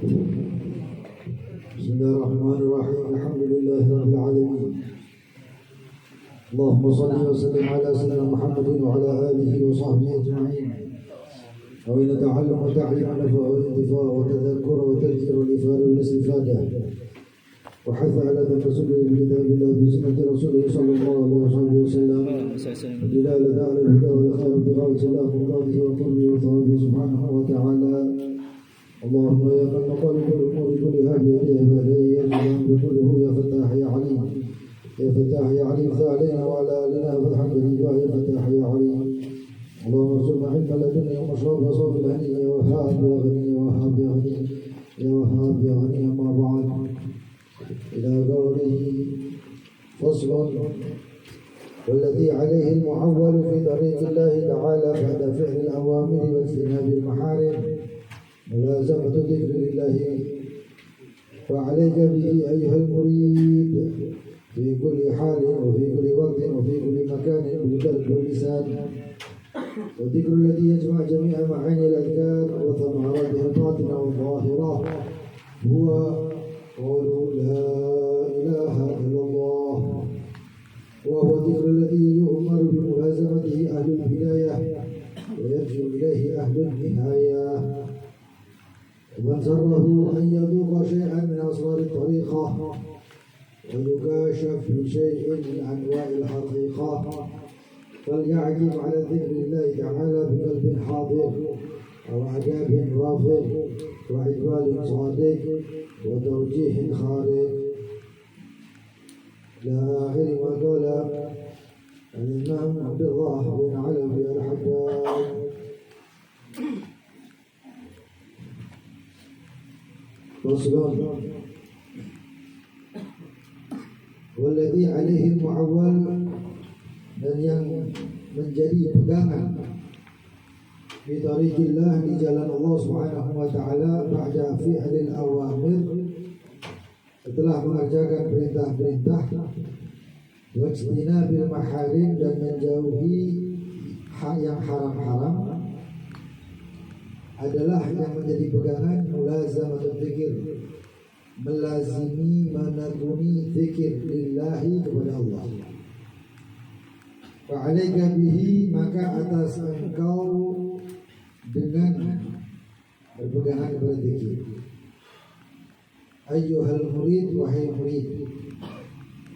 بسم الله الرحمن الرحيم الحمد لله رب العالمين اللهم صل وسلم على سيدنا محمد وعلى آله وصحبه أجمعين وإن تعلم وتعليم نفع والانتفاع وتذكر وتذكير الإفادة والاستفادة وحث على تمسك بكتاب الله بسنة رسوله صلى الله عليه وسلم ودلالة على الهدى والخير ابتغاء سلام الله وقربه وثوابه سبحانه وتعالى اللهم يا من مقالب الأمور كلها بيده فهديه الأمر كله يا فتاح يا عليم يا فتاح يا عليم فعلينا وعلى آلنا فتحا كريما يا فتاح يا عليم اللهم ارزقنا علم لدنيا ومشرب صوت الهني يا وهاب يا غني يا وهاب يا غني يا وهاب يا غني أما بعد إلى قوله فصل والذي عليه المعول في طريق الله تعالى بعد فعل الأوامر واجتناب المحارم ملازمة ذكر الله وعليك به أيها المريد في كل حال وفي كل وقت وفي كل مكان بالقلب واللسان والذكر الذي يجمع جميع معاني الأذكار وثمراتها الباطنة والظاهرة هو قول لا إله إلا الله وهو الذكر الذي يؤمر بملازمته أهل البداية ويرجو إليه أهل النهاية ومن سره أن يذوق شيئا من أسرار الطريقة ويكاشف بشيء من أنواع الحقيقة فليعجب على ذكر الله تعالى بقلب حاضر أو عذاب رافض وعباد صادق وتوجيه خارق لا آخر ما قال الإمام عبد الله بن علوي الحداد. فصل والذي عليه المعول dan yang menjadi pegangan di tariqillah di jalan Allah Subhanahu wa taala ba'da fi'lil awamir setelah mengerjakan perintah-perintah wajtinabil maharim dan menjauhi yang haram-haram adalah yang menjadi pegangan mulazamatul dzikir melazimi menekuni zikir lillahi kepada Allah. Fa'alaika bihi maka atas engkau dengan berpegangan kepada zikir. Ayyuhal murid wahai murid.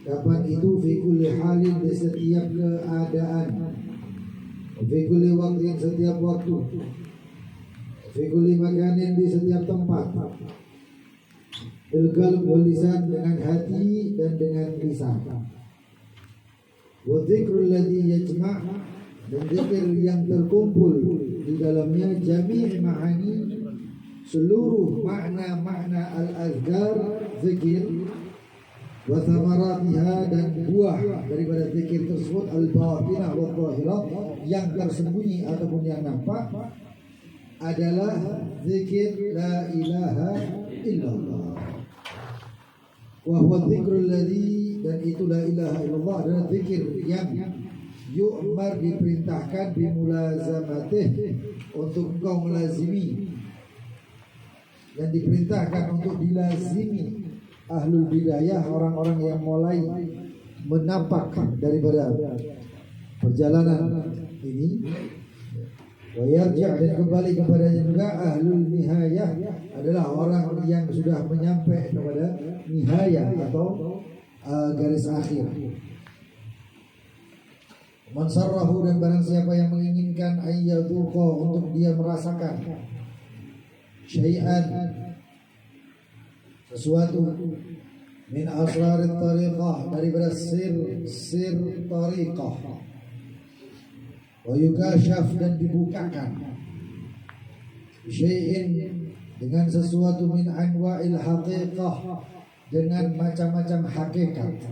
Kapan itu fi kulli halin di setiap keadaan. Fi kulli waqtin setiap waktu. Fi kulli makanin di setiap tempat. Bil qalb wal lisan dengan hati dan dengan lisan. Wa dzikrul ladzi yajma' dan zikir yang terkumpul di dalamnya jami' ma'ani seluruh makna-makna al-azkar zikir wa thamaratiha dan buah daripada zikir tersebut al-batinah wa zahirah yang tersembunyi ataupun yang nampak adalah zikir la ilaha illallah wa huwa dzikrul ladzi dan itu la ilaha illallah adalah zikir yang yu'mar diperintahkan bimulazamatih untuk engkau melazimi dan diperintahkan untuk dilazimi ahlul bidayah orang-orang yang mulai menapak daripada perjalanan ini wa yarji' dan kembali kepadanya juga ahlul nihayah adalah orang yang sudah menyampai kepada nihayah atau garis akhir. Man sarrahu dan barang siapa yang menginginkan ayyadhuqa untuk dia merasakan syai'an sesuatu min asrarit tariqah daripada sir tariqah wa yukashaf dan dibukakan syai'in dengan sesuatu min anwa'il haqiqah dengan macam-macam hakikat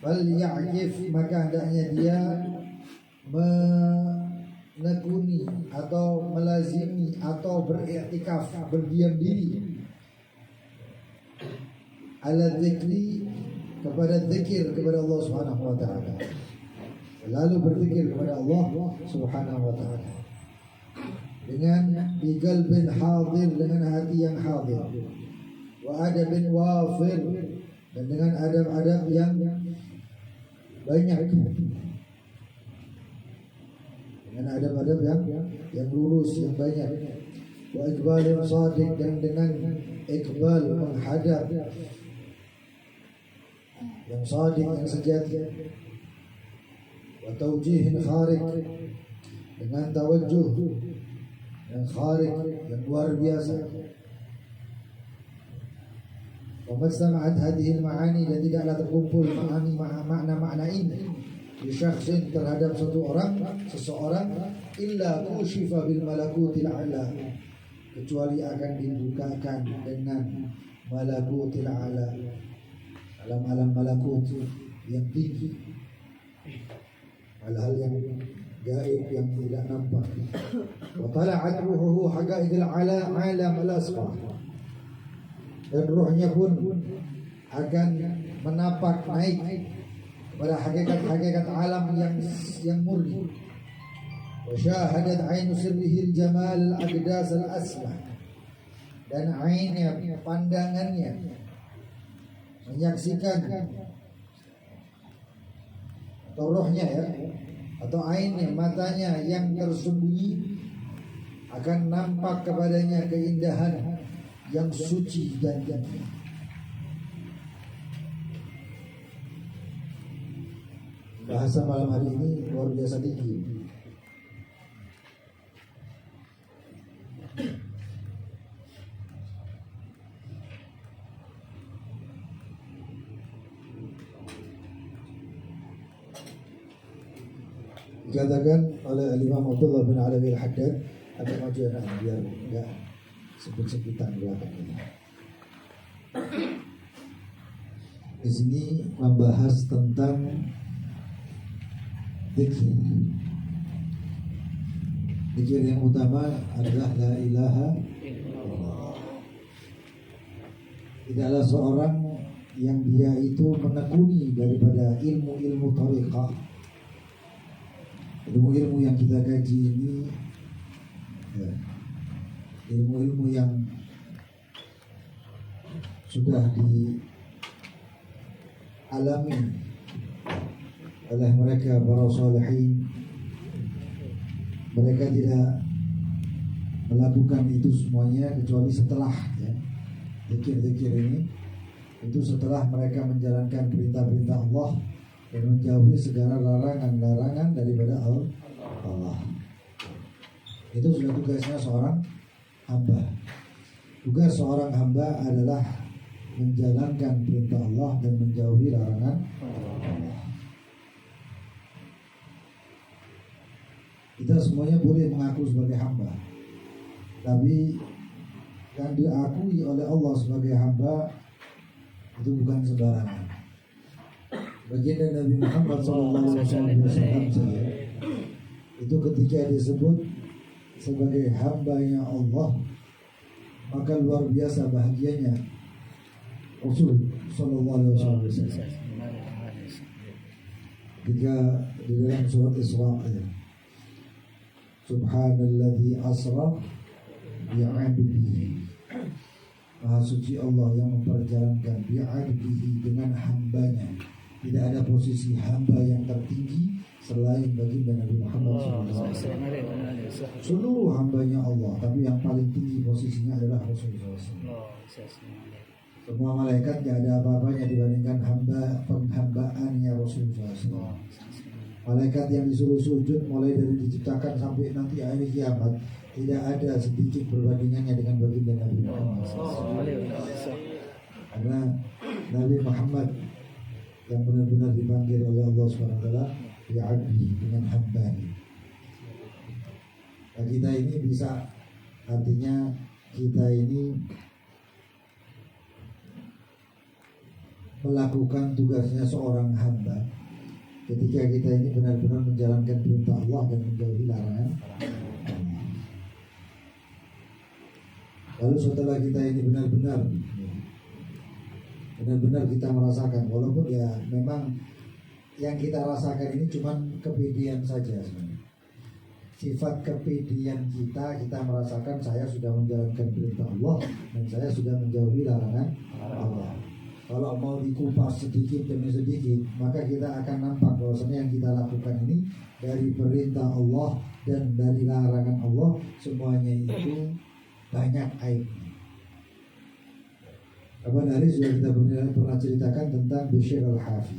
fal ya'jif maka hendaknya dia menekuni atau melazimi atau beriktikaf berdiam diri ala dzikri kepada zikir kepada Allah Subhanahu wa taala lalu berzikir kepada Allah Subhanahu wa taala dengan biqalbin hadir, dengan hati yang hadir, wa adabin wafir, dan dengan adab-adab yang banyak, dengan adab-adab yang lurus, yang banyak, wa iqbalin shadiq, dan dengan iqbal, menghadap yang shadiq, yang sejati, wa tawjihin kharik, dengan tawajjuh yang kharik, yang luar biasa. Wa mastama'at hadhil ma'ani, dan tidaklah terkumpul makna-makna ini di syakhsin, terhadap seseorang illa kushifa bil malakutil a'la, kecuali akan dibukakan dengan malakutil a'la, alam-alam malakut yang tinggi, hal-hal yang gaib yang tidak nampak. Wa tala'at ruhuhu haqa'iqil alam al-asfar, dan rohnya pun akan menapak naik pada hakikat-hakikat alam yang murni. Wa syahadat ainu sirrihil jamal al-aqdas al-asma, dan ainnya, pandangannya, menyaksikan, atau rohnya atau ainnya, matanya yang tersembunyi, akan nampak kepadanya keindahan yang suci dan jannah. Bahasa malam hari ini luar biasa tinggi. Dikatakan oleh Imam Abdullah bin Alawi al-Haddad, ada maju biar enggak sebut-sebutan belakangnya. Di sini membahas tentang zikir. Zikir yang utama adalah la ilaha illallah. Tidaklah seorang yang dia itu menekuni daripada ilmu-ilmu thariqah, ilmu-ilmu yang kita kaji ini, ilmu-ilmu yang sudah dialami oleh mereka para salihin. Mereka tidak melakukan itu semuanya kecuali setelah zikir-zikir ini, itu setelah mereka menjalankan perintah-perintah Allah dan menjauhi segala larangan-larangan daripada Allah. Itu sudah tugasnya seorang hamba. Tugas seorang hamba adalah menjalankan perintah Allah dan menjauhi larangan Allah. Kita semuanya boleh mengaku sebagai hamba, tapi yang diakui oleh Allah sebagai hamba itu bukan sembarangan. Baginda Nabi Muhammad SAW saja itu ketika disebut sebagai hambanya Allah, maka luar biasa bahagianya Rasul Sallallahu Alaihi Wasallam. Ketika di dalam surat Isra, Subhanalladzi asra bi'abdihi, Maha suci Allah yang memperjalankan bi'abdihi, dengan hambanya. Tidak ada posisi hamba yang tertinggi selain baginda Nabi Muhammad SAW. Seluruh hambanya Allah, tapi yang paling tinggi posisinya adalah Rasulullah SAW. Semua malaikat tidak ada apa-apanya dibandingkan penghambaannya Rasulullah SAW. Malaikat yang disuruh sujud mulai dari diciptakan sampai nanti akhir kiamat, tidak ada sedikit perbandingannya dengan baginda Nabi Muhammad SAW. Karena Nabi Muhammad yang benar-benar dipanggil oleh Allah SWT ya abdi, dengan hambanya. Nah, kita ini bisa, artinya kita ini melakukan tugasnya seorang hamba ketika kita ini benar-benar menjalankan perintah Allah dan menjauhi larangan Allah. Lalu setelah kita ini benar-benar kita merasakan, walaupun ya memang yang kita rasakan ini cuma kepedean saja sebenarnya. sifat kepedean kita merasakan saya sudah menjalankan perintah Allah dan saya sudah menjauhi larangan Allah. Kalau mau dikupas sedikit demi sedikit, maka kita akan nampak bahwasanya yang kita lakukan ini dari perintah Allah dan dari larangan Allah semuanya itu banyak aibnya. Abang Ari sudah kita pernah ceritakan tentang Bishr al-Hafi.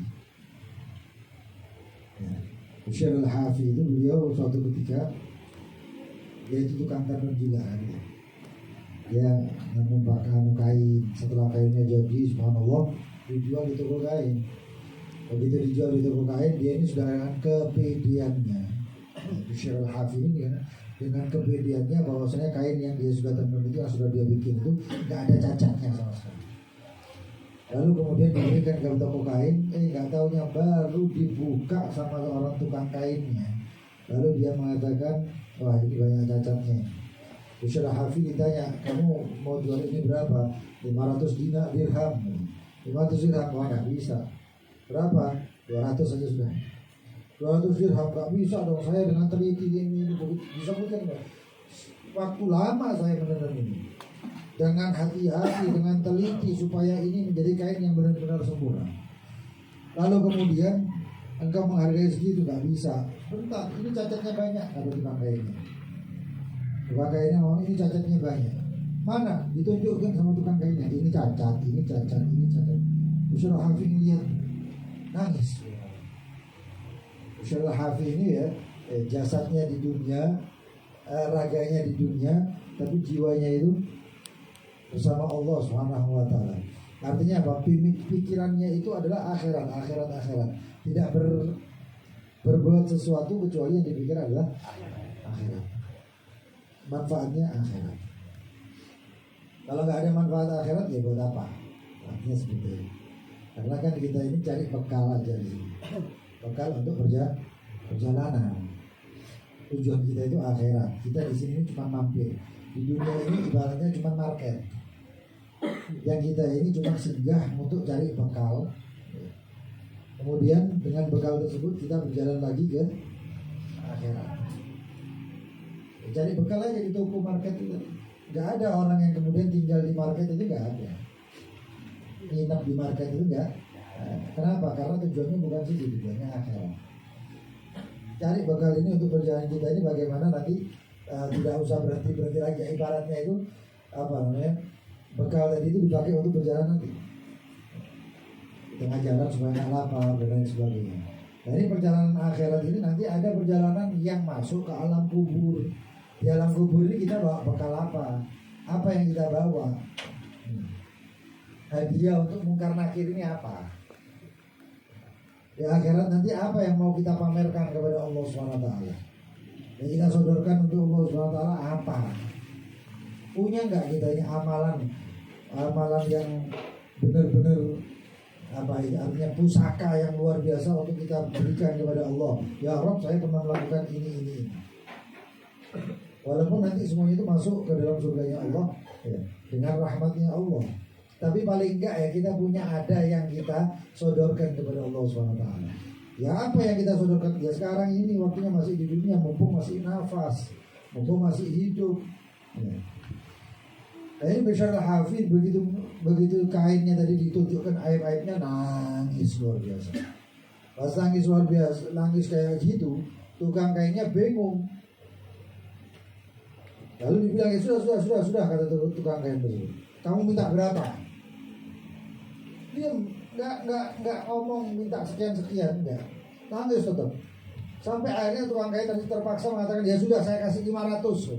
Ya. Bishr al-Hafi itu beliau suatu ketika dia itu tukang tenun juga kan. Dia menumpahkan kain, setelah kainnya jadi subhanallah dijual di toko kain. Begitu dijual di toko kain, dia ini sudah dengan kepedeannya. Bishr al-Hafi ini kan, dengan kepedeannya bahwasanya kain yang dia sudah tenun itu, yang sudah dia bikin itu nggak ada cacatnya sama sekali. Lalu kemudian diberikan ke toko kain, nggak taunya baru dibuka sama orang tukang kainnya. Lalu dia mengatakan, wah ini banyak cacatnya. Bishr al-Hafi ditanya, kamu mau jual ini berapa? 500 dirham. 500 dirham, wah nggak bisa. Berapa? 200 saja sudah. 200 dirham nggak bisa dong, saya dengan teliti ini bisa bukan nggak? Waktu lama saya menenun ini dengan hati-hati, dengan teliti supaya ini menjadi kain yang benar-benar sempurna. Lalu kemudian engkau menghargai segitu, nggak bisa. Bentar, ini cacatnya banyak, kata tukang kainnya. Tukang kainnya ngomong ini cacatnya banyak. Mana? Ditunjukkan sama tukang kainnya. Ini cacat, ini cacat, ini cacat. Bishr al-Hafi lihat nangis. Bishr al-Hafi ini ya, jasadnya di dunia, raganya di dunia, tapi jiwanya itu bersama Allah Subhanahu wa taala. Artinya apa? Pikirannya itu adalah akhirat. Tidak berbuat sesuatu kecuali yang dipikir adalah akhirat. Manfaatnya akhirat. Kalau nggak ada manfaat akhirat ya buat apa? Artinya seperti itu. Karena kan kita ini cari bekal aja di sini. Bekal untuk perjalanan. Tujuan kita itu akhirat. Kita di sini cuma mampir. Di dunia ini ibaratnya cuma market. Yang kita ini cuma singgah untuk cari bekal. Kemudian dengan bekal tersebut kita berjalan lagi ke akhirat. Cari bekal aja di toko market itu. Gak ada orang yang kemudian tinggal di market itu, gak ada. Nginap di market itu gak. Kenapa? Karena tujuannya bukan situ, tujuannya akhirat. Cari bekal ini untuk perjalanan kita ini bagaimana nanti tidak usah berhenti lagi. Ibaratnya itu apa namanya? Bekal tadi itu dipakai untuk perjalanan nanti. Di tengah jalan supaya nggak lapar dan lain sebagainya. Nah ini perjalanan akhirat ini nanti ada perjalanan yang masuk ke alam kubur. Di alam kubur ini kita bawa bekal apa? Apa yang kita bawa? Hadiah untuk mungkar nakir ini apa? Di akhirat nanti apa yang mau kita pamerkan kepada Allah SWT? Yang kita sodorkan untuk Allah SWT apa? Punya nggak kita ini amalan yang benar-benar apa ini? Artinya pusaka yang luar biasa untuk kita berikan kepada Allah. Ya Rabb, saya pernah melakukan ini. Walaupun nanti semuanya itu masuk ke dalam surganya Allah ya, dengan rahmatnya Allah. Tapi paling enggak ya kita punya ada yang kita sodorkan kepada Allah SWT. Ya apa yang kita sodorkan? Ya sekarang ini waktunya masih di dunia, mumpung masih nafas, mumpung masih hidup ya. Nah ini Bishr al-Hafi begitu kainnya tadi ditunjukkan aib-aibnya, nangis luar biasa. Pas nangis luar biasa, nangis kayak gitu, tukang kainnya bingung. Lalu dibilang ya sudah kata tukang kain tersebut. Kamu minta berapa? Dia nggak ngomong minta sekian enggak. Nangis tetap. Sampai akhirnya tukang kain tadi terpaksa mengatakan ya sudah saya kasih 500.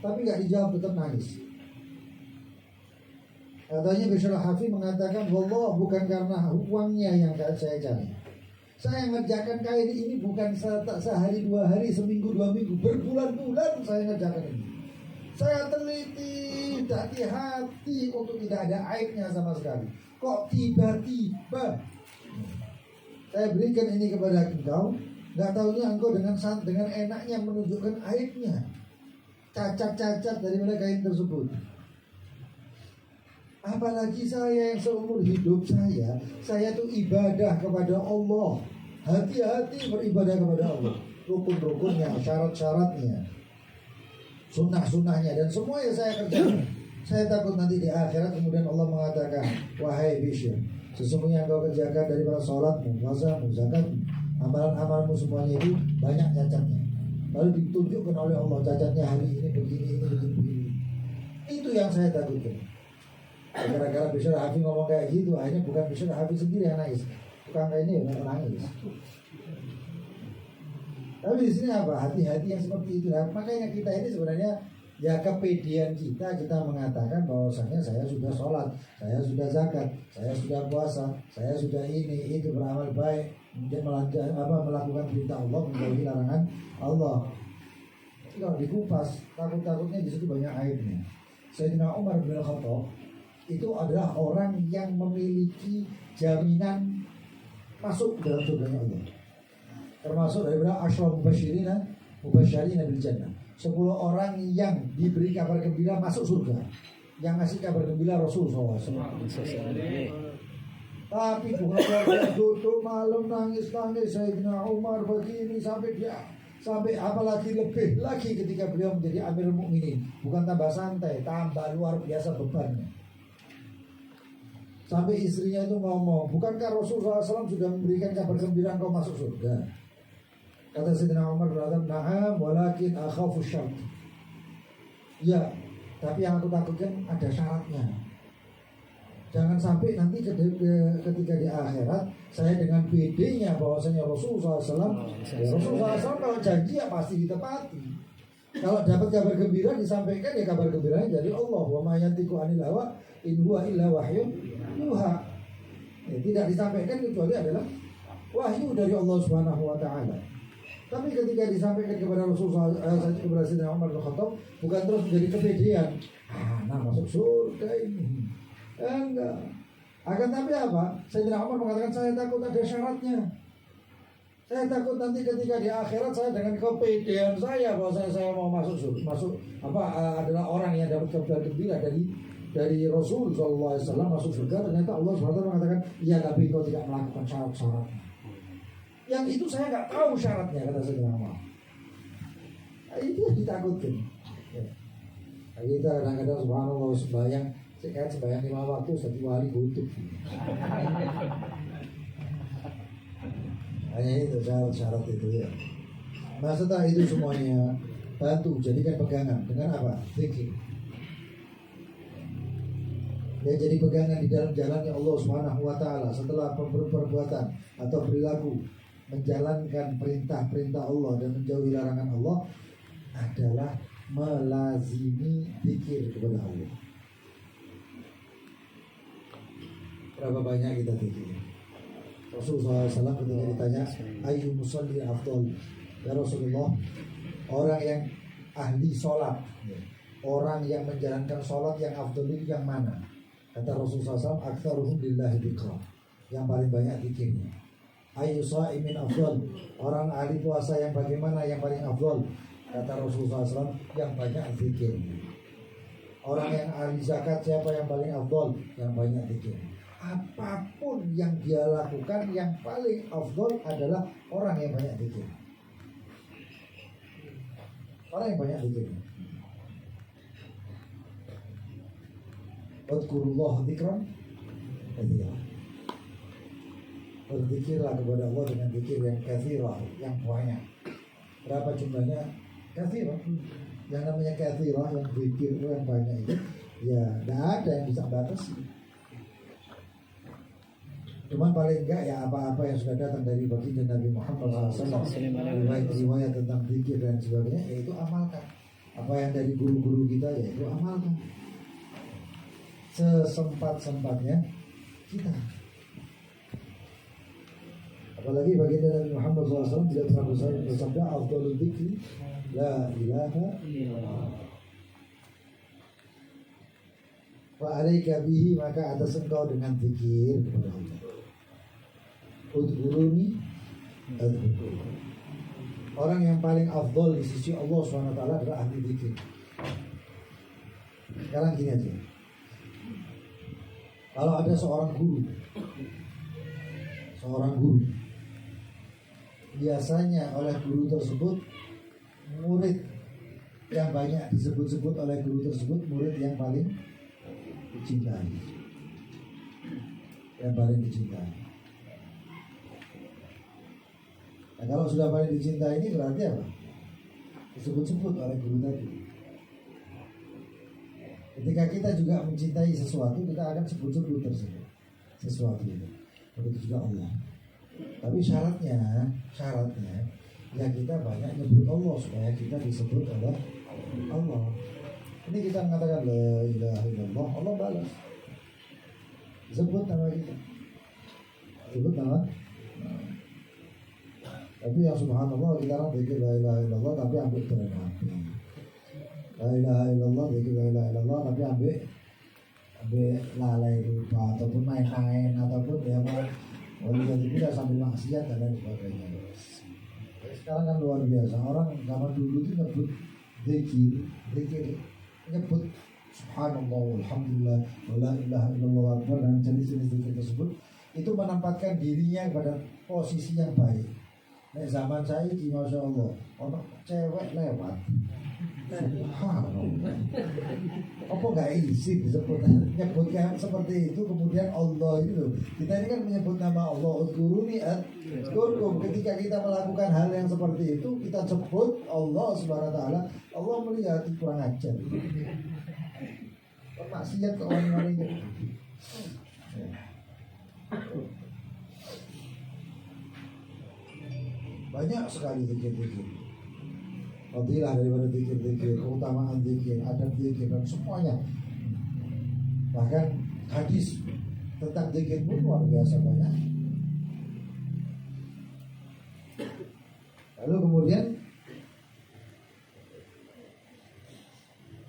Tapi nggak dijawab, tetap nangis. Katanya Bishr al-Hafi mengatakan, wallah bukan karena uangnya yang saya cari. Saya ngerjakan kain ini bukan sehari 2 hari, seminggu 2 minggu, berbulan-bulan saya ngerjakan ini. Saya teliti, hati-hati untuk tidak ada aibnya sama sekali. Kok tiba-tiba saya berikan ini kepada engkau, nggak tahunya engkau dengan enaknya menunjukkan aibnya, cacat-cacat daripada kain tersebut. Apalagi saya yang seumur hidup saya tuh ibadah kepada Allah, hati-hati beribadah kepada Allah. rukun-rukunnya, syarat-syaratnya, sunnah-sunnahnya, dan semua yang saya kerjakan. Saya takut nanti di akhirat kemudian Allah mengatakan, wahai Bishr, sesungguhnya engkau kerjakan daripada sholatmu, puasamu, zakatmu, amalan-amalanmu semuanya itu banyak cacatnya. Lalu ditunjukkan oleh Allah cacatnya hari ini begini, ini begini. Itu yang saya takutkan. Gara-gara Bishr Hafi ngomong kayak gitu, akhirnya bukan Bishr Hafi sendiri yang nangis, tukang ini yang nangis. Tapi di sini apa? Hati-hati yang seperti itu. Nah, makanya kita ini sebenarnya ya kepedean kita mengatakan bahwasanya saya sudah sholat, saya sudah zakat, saya sudah puasa, saya sudah ini itu beramal baik, melakukan perintah Allah, menjauhi larangan Allah. Kalau dikupas, takutnya di situ banyak aibnya. Sayyidina Umar bin Khattab itu adalah orang yang memiliki jaminan masuk dalam surganya Allah. Termasuk daripada Ashraf Mubasyirina bil Jannah. 10 orang yang diberi kabar gembira masuk surga. Yang ngasih kabar gembira Rasulullah SAW. Tapi bukan dia duduk malam nangis Sayyidina Umar begini sampai apalagi lebih lagi ketika beliau menjadi Amirul Mukminin. Bukan tambah santai, tambah luar biasa bebannya. Sampai istrinya itu ngomong, bukankah Rasulullah SAW sudah memberikan kabar gembira engkau masuk surga? Kata Sayyidina Umar berkata, na'am walakin akhafu syarat. Ya, tapi yang aku takutkan ada syaratnya. Jangan sampai nanti ketika di akhirat saya dengan bedanya bahwasanya Rasulullah SAW, Rasulullah SAW kalau janji ya pasti ditepati. Kalau dapat kabar gembira disampaikan ya kabar gembiranya dari Allah. Wa ma yantiqu anil hawa in huwa illa wahyun yuha. Ya, tidak disampaikan kecuali adalah wahyu dari Allah Subhanahu wa taala. Tapi ketika disampaikan kepada Rasulullah kepada Sayyidina Umar bin Khattab, bukan terus menjadi kepedean. Nah masuk surga ini. Enggak. Akan tapi apa? Sayyidina Umar mengatakan saya takut ada syaratnya. Saya takut nanti ketika di akhirat saya dengan kepedean saya bahwa saya mau masuk adalah orang yang dapat kabar gembira dari Rasul Sallallahu Alaihi Wasallam masuk surga. Ternyata Allah SWT mengatakan, iya tapi kau tidak melakukan syarat-syaratnya. Yang itu saya nggak tahu syaratnya, kata Sayyidina Umar. Nah, itu yang ditakutkan. Ya. Nah, kita kadang-kadang subhanallah sembahyang 5 waktu satu wali butuh. Hanya itu syarat itu ya. Nah setelah itu semuanya bantu jadikan pegangan dengan apa? Zikir. Ya jadi pegangan di dalam jalannya Allah Subhanahu wa taala setelah perbuatan atau perilaku menjalankan perintah-perintah Allah dan menjauhi larangan Allah adalah melazimi zikir kepada Allah. Berapa banyak kita zikir? Rasulullah SAW ketika ditanya ayu musalli afdal, ya Rasulullah, orang yang ahli sholat, orang yang menjalankan sholat yang afdal itu yang mana? Kata Rasulullah SAW, aktsaruhum lillahi dzikra, yang paling banyak zikirnya. Ayu shaimin afdal, orang ahli puasa yang bagaimana yang paling afdal? Kata Rasulullah SAW, yang banyak zikirnya. Orang yang ahli zakat siapa yang paling afdal? Yang banyak zikirnya. Apapun yang dia lakukan yang paling afdal adalah orang yang banyak zikir. Orang yang banyak zikir. Wadkurullah dzikran katsiran. Berzikirlah kepada Allah dengan zikir yang katsirah, yang banyak. Berapa jumlahnya? Katsirah. Yang namanya katsirah, yang zikir itu yang banyak itu, ya tidak ada yang bisa batasi. Cuman paling enggak ya apa-apa yang sudah datang dari baginda Nabi Muhammad SAW, riwayat tentang zikir dan sebagainya, yaitu amalkan. Apa yang dari guru-guru kita, yaitu amalkan sesempat-sempatnya kita. Apalagi baginda Nabi Muhammad SAW tidak pernah bersabda afdhalul dzikri la ilaha illallah. Wa alaika bihi, maka atas engkau dengan zikir kepada Allah. Udhuruni adhurukum. Orang yang paling afdal di sisi Allah SWT adalah ahli zikir. Sekarang gini aja, kalau ada seorang guru biasanya oleh guru tersebut murid yang banyak disebut-sebut oleh guru tersebut murid yang paling dicintai, yang paling dicintai. Nah, kalau sudah paling dicintai ini berarti apa? Disebut-sebut oleh guru tadi. Ketika kita juga mencintai sesuatu, kita akan sebut-sebut tersebut sesuatu itu. Begitu juga Allah. Tapi syaratnya ya kita banyak nyebut Allah supaya kita disebut oleh Allah. Ini kita mengatakan la ilaha illallah, Allah balas. Sebut nama kita. Sebut nama. Tapi yang subhanallah kita orang pikir la ilaha illallah tapi ambil berenang. La ilaha illallah pikir la ilaha illallah tapi ambil lalai lupa ataupun main-main ataupun ya jadi kita sambil maksiat dan lain sebagainya. Sekarang kan luar biasa, orang zaman dulu itu nyebut zikir nyebut subhanallah alhamdulillah wala ilaha illallah dan jenis-jenis zikir tersebut itu menempatkan dirinya pada posisi yang baik. Nek zaman saya di Masya Allah orang cewek lewat subhanallah apa gak isi disebut nyebutnya seperti itu. Kemudian Allah itu kita ini kan menyebut nama Allah udkuruni adkurkum. Ketika kita melakukan hal yang seperti itu kita sebut Allah subhanahu wa ta'ala, Allah melihat kurang ajar maksiat ke orang-orang itu. Banyak sekali zikir-zikir, fadilah daripada zikir-zikir, keutamaan zikir, adab zikir dan semuanya. Bahkan hadis tentang zikir pun luar biasa banyak. Lalu kemudian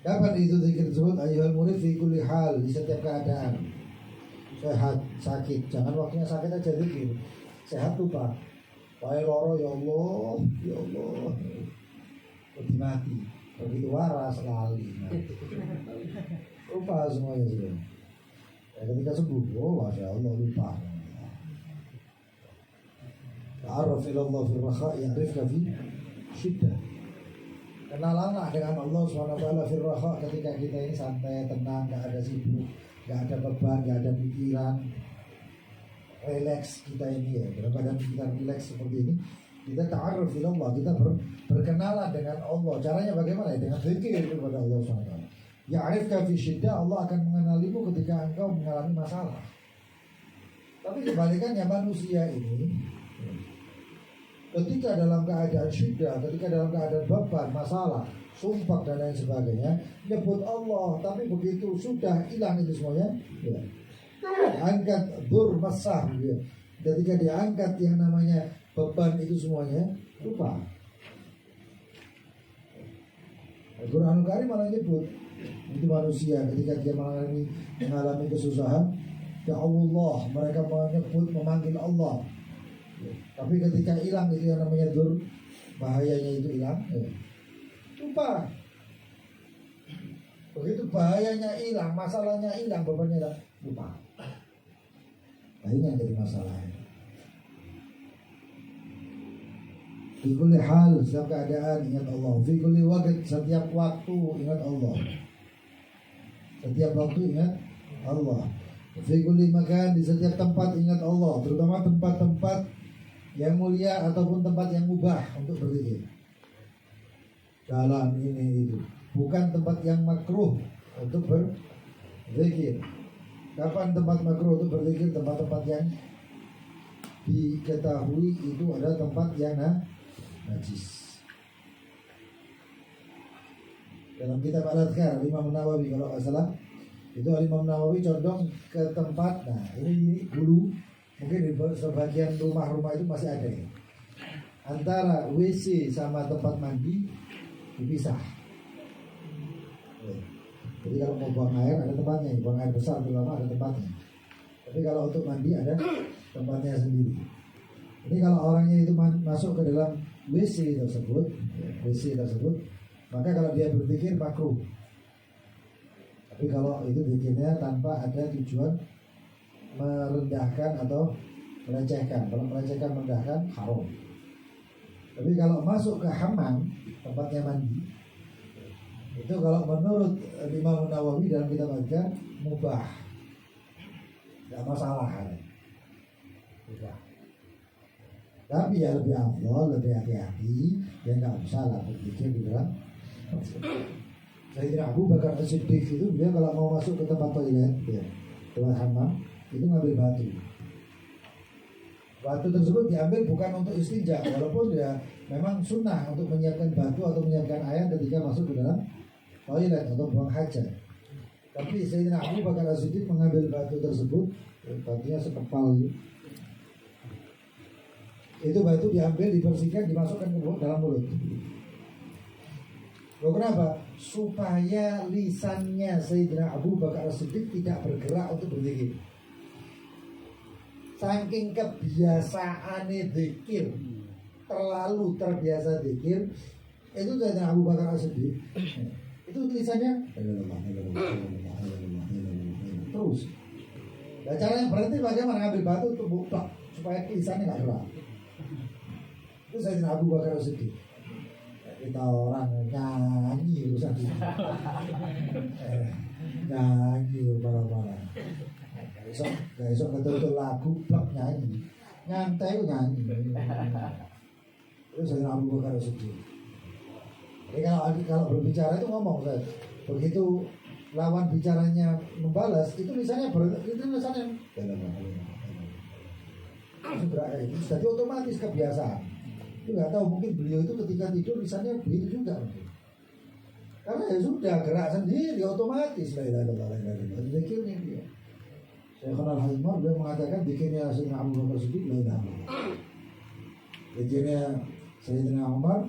kapan itu zikir tersebut? Ayyuhal murid fi kulli hal, di setiap keadaan. Sehat, sakit, jangan waktunya sakit aja zikir. Sehat lupa. Wae loro ya Allah, ya Allah. Mati. Begitu waras lali. Lupa semuanya sudah. Ya, ketika sembuh, oh masya Allah lupa. Ta'arraf ila Allah fi raha ya'rifka fi syiddah. Kenalanlah dengan Allah SWT fi raha ketika kita ini santai, tenang, gak ada sibuk, gak ada beban, gak ada pikiran. Relax kita ini ya, dalam keadaan kita relax seperti ini, kita ta'arruf ila Allah, kita berkenalan dengan Allah. Caranya bagaimana? Dengan zikir kepada Allah SWT. Ya'rifka fi syiddah, Allah akan mengenalimu ketika engkau mengalami masalah. Tapi kebalikannya manusia ini ketika dalam keadaan syiddah, ketika dalam keadaan beban, masalah, sumpah dan lain sebagainya, nyebut Allah, tapi begitu sudah hilang itu semuanya ya. Angkat masah ya. Ketika diangkat yang namanya beban itu semuanya lupa. Al-Quranul Karim malah nyebut itu manusia ketika dia mengalami kesusahan, ya Allah, mereka menyebut memanggil Allah. Tapi ketika hilang itu yang namanya bahayanya itu hilang ya. Lupa. Begitu bahayanya hilang, masalahnya hilang, bebannya hilang, lupa. Nah ini yang jadi masalahnya. Fi kulli hal, setiap keadaan ingat Allah. Fi kulli waqt, setiap waktu ingat Allah. Setiap waktu ingat Allah. Fi kulli makan, di setiap tempat ingat Allah, terutama tempat-tempat yang mulia ataupun tempat yang mubah untuk berzikir. Jalan ini itu, bukan tempat yang makruh untuk berzikir. Kapan tempat makruh untuk berzikir? Tempat-tempat yang diketahui itu adalah tempat yang najis. Dalam kitab Al-Adhkar Imam Nawawi kalau nggak salah itu Imam Nawawi condong ke tempat. Nah ini dulu mungkin di sebagian rumah-rumah itu masih ada ya. Antara WC sama tempat mandi dipisah. Jadi kalau mau buang air ada tempatnya, buang air besar terutama ada tempatnya. Tapi kalau untuk mandi ada tempatnya sendiri. Ini kalau orangnya itu masuk ke dalam WC tersebut, maka kalau dia berpikir makruh. Tapi kalau itu bikinnya tanpa ada tujuan merendahkan atau melecehkan. Kalau melecehkan merendahkan haram. Tapi kalau masuk ke hammam, tempatnya mandi, itu kalau menurut Imam Nawawi dalam kitab Adhkar mubah, tidak masalah kan? Mubah. Tapi ya lebih afdol, lebih hati-hati, ya nggak usah lah berpikir di dalam. Sayyidina Abu Bakar As-Siddiq itu dia kalau mau masuk ke tempat toilet, ya, tempat hammam, itu ngambil batu. Batu tersebut diambil bukan untuk istinja, walaupun dia memang sunnah untuk menyiapkan batu atau menyiapkan air ketika masuk ke dalam toilet atau buang hajat. Tapi Sayyidina Abu Bakar As-Siddiq mengambil batu tersebut, batunya sekepal itu batu diambil, dibersihkan, dimasukkan ke dalam mulut. Loh, kenapa? Supaya lisannya Sayyidina Abu Bakar As-Siddiq tidak bergerak untuk berzikir. Saking kebiasaannya zikir, terlalu terbiasa zikir, itu Sayyidina Abu Bakar As-Siddiq itu tulisannya terus. Nah, caranya berhenti bagaimana? Ngambil batu untuk buka supaya tulisannya nggak gerak. Itu Sayyidina Abu Bakar As-Siddiq. Kita orang nyanyi urusan nyanyi parah-parah. Gak esok betul-betul lagu blok nyanyi, nyantai nyanyi. Itu Sayyidina Abu Bakar As-Siddiq. Jadi kalau berbicara itu ngomong, saya begitu lawan bicaranya membalas, itu lisannya itu jadi otomatis kebiasaan. Itu nggak tahu, mungkin beliau itu ketika tidur lisannya begitu juga mungkin. Karena ya sudah gerak sendiri otomatis zikirnya dia. Saya kenal Halimah, beliau mengatakan zikirnya Sayyidina Abu Bakar Siddiq la ilaha illallah. Zikirnya Sayyidina Umar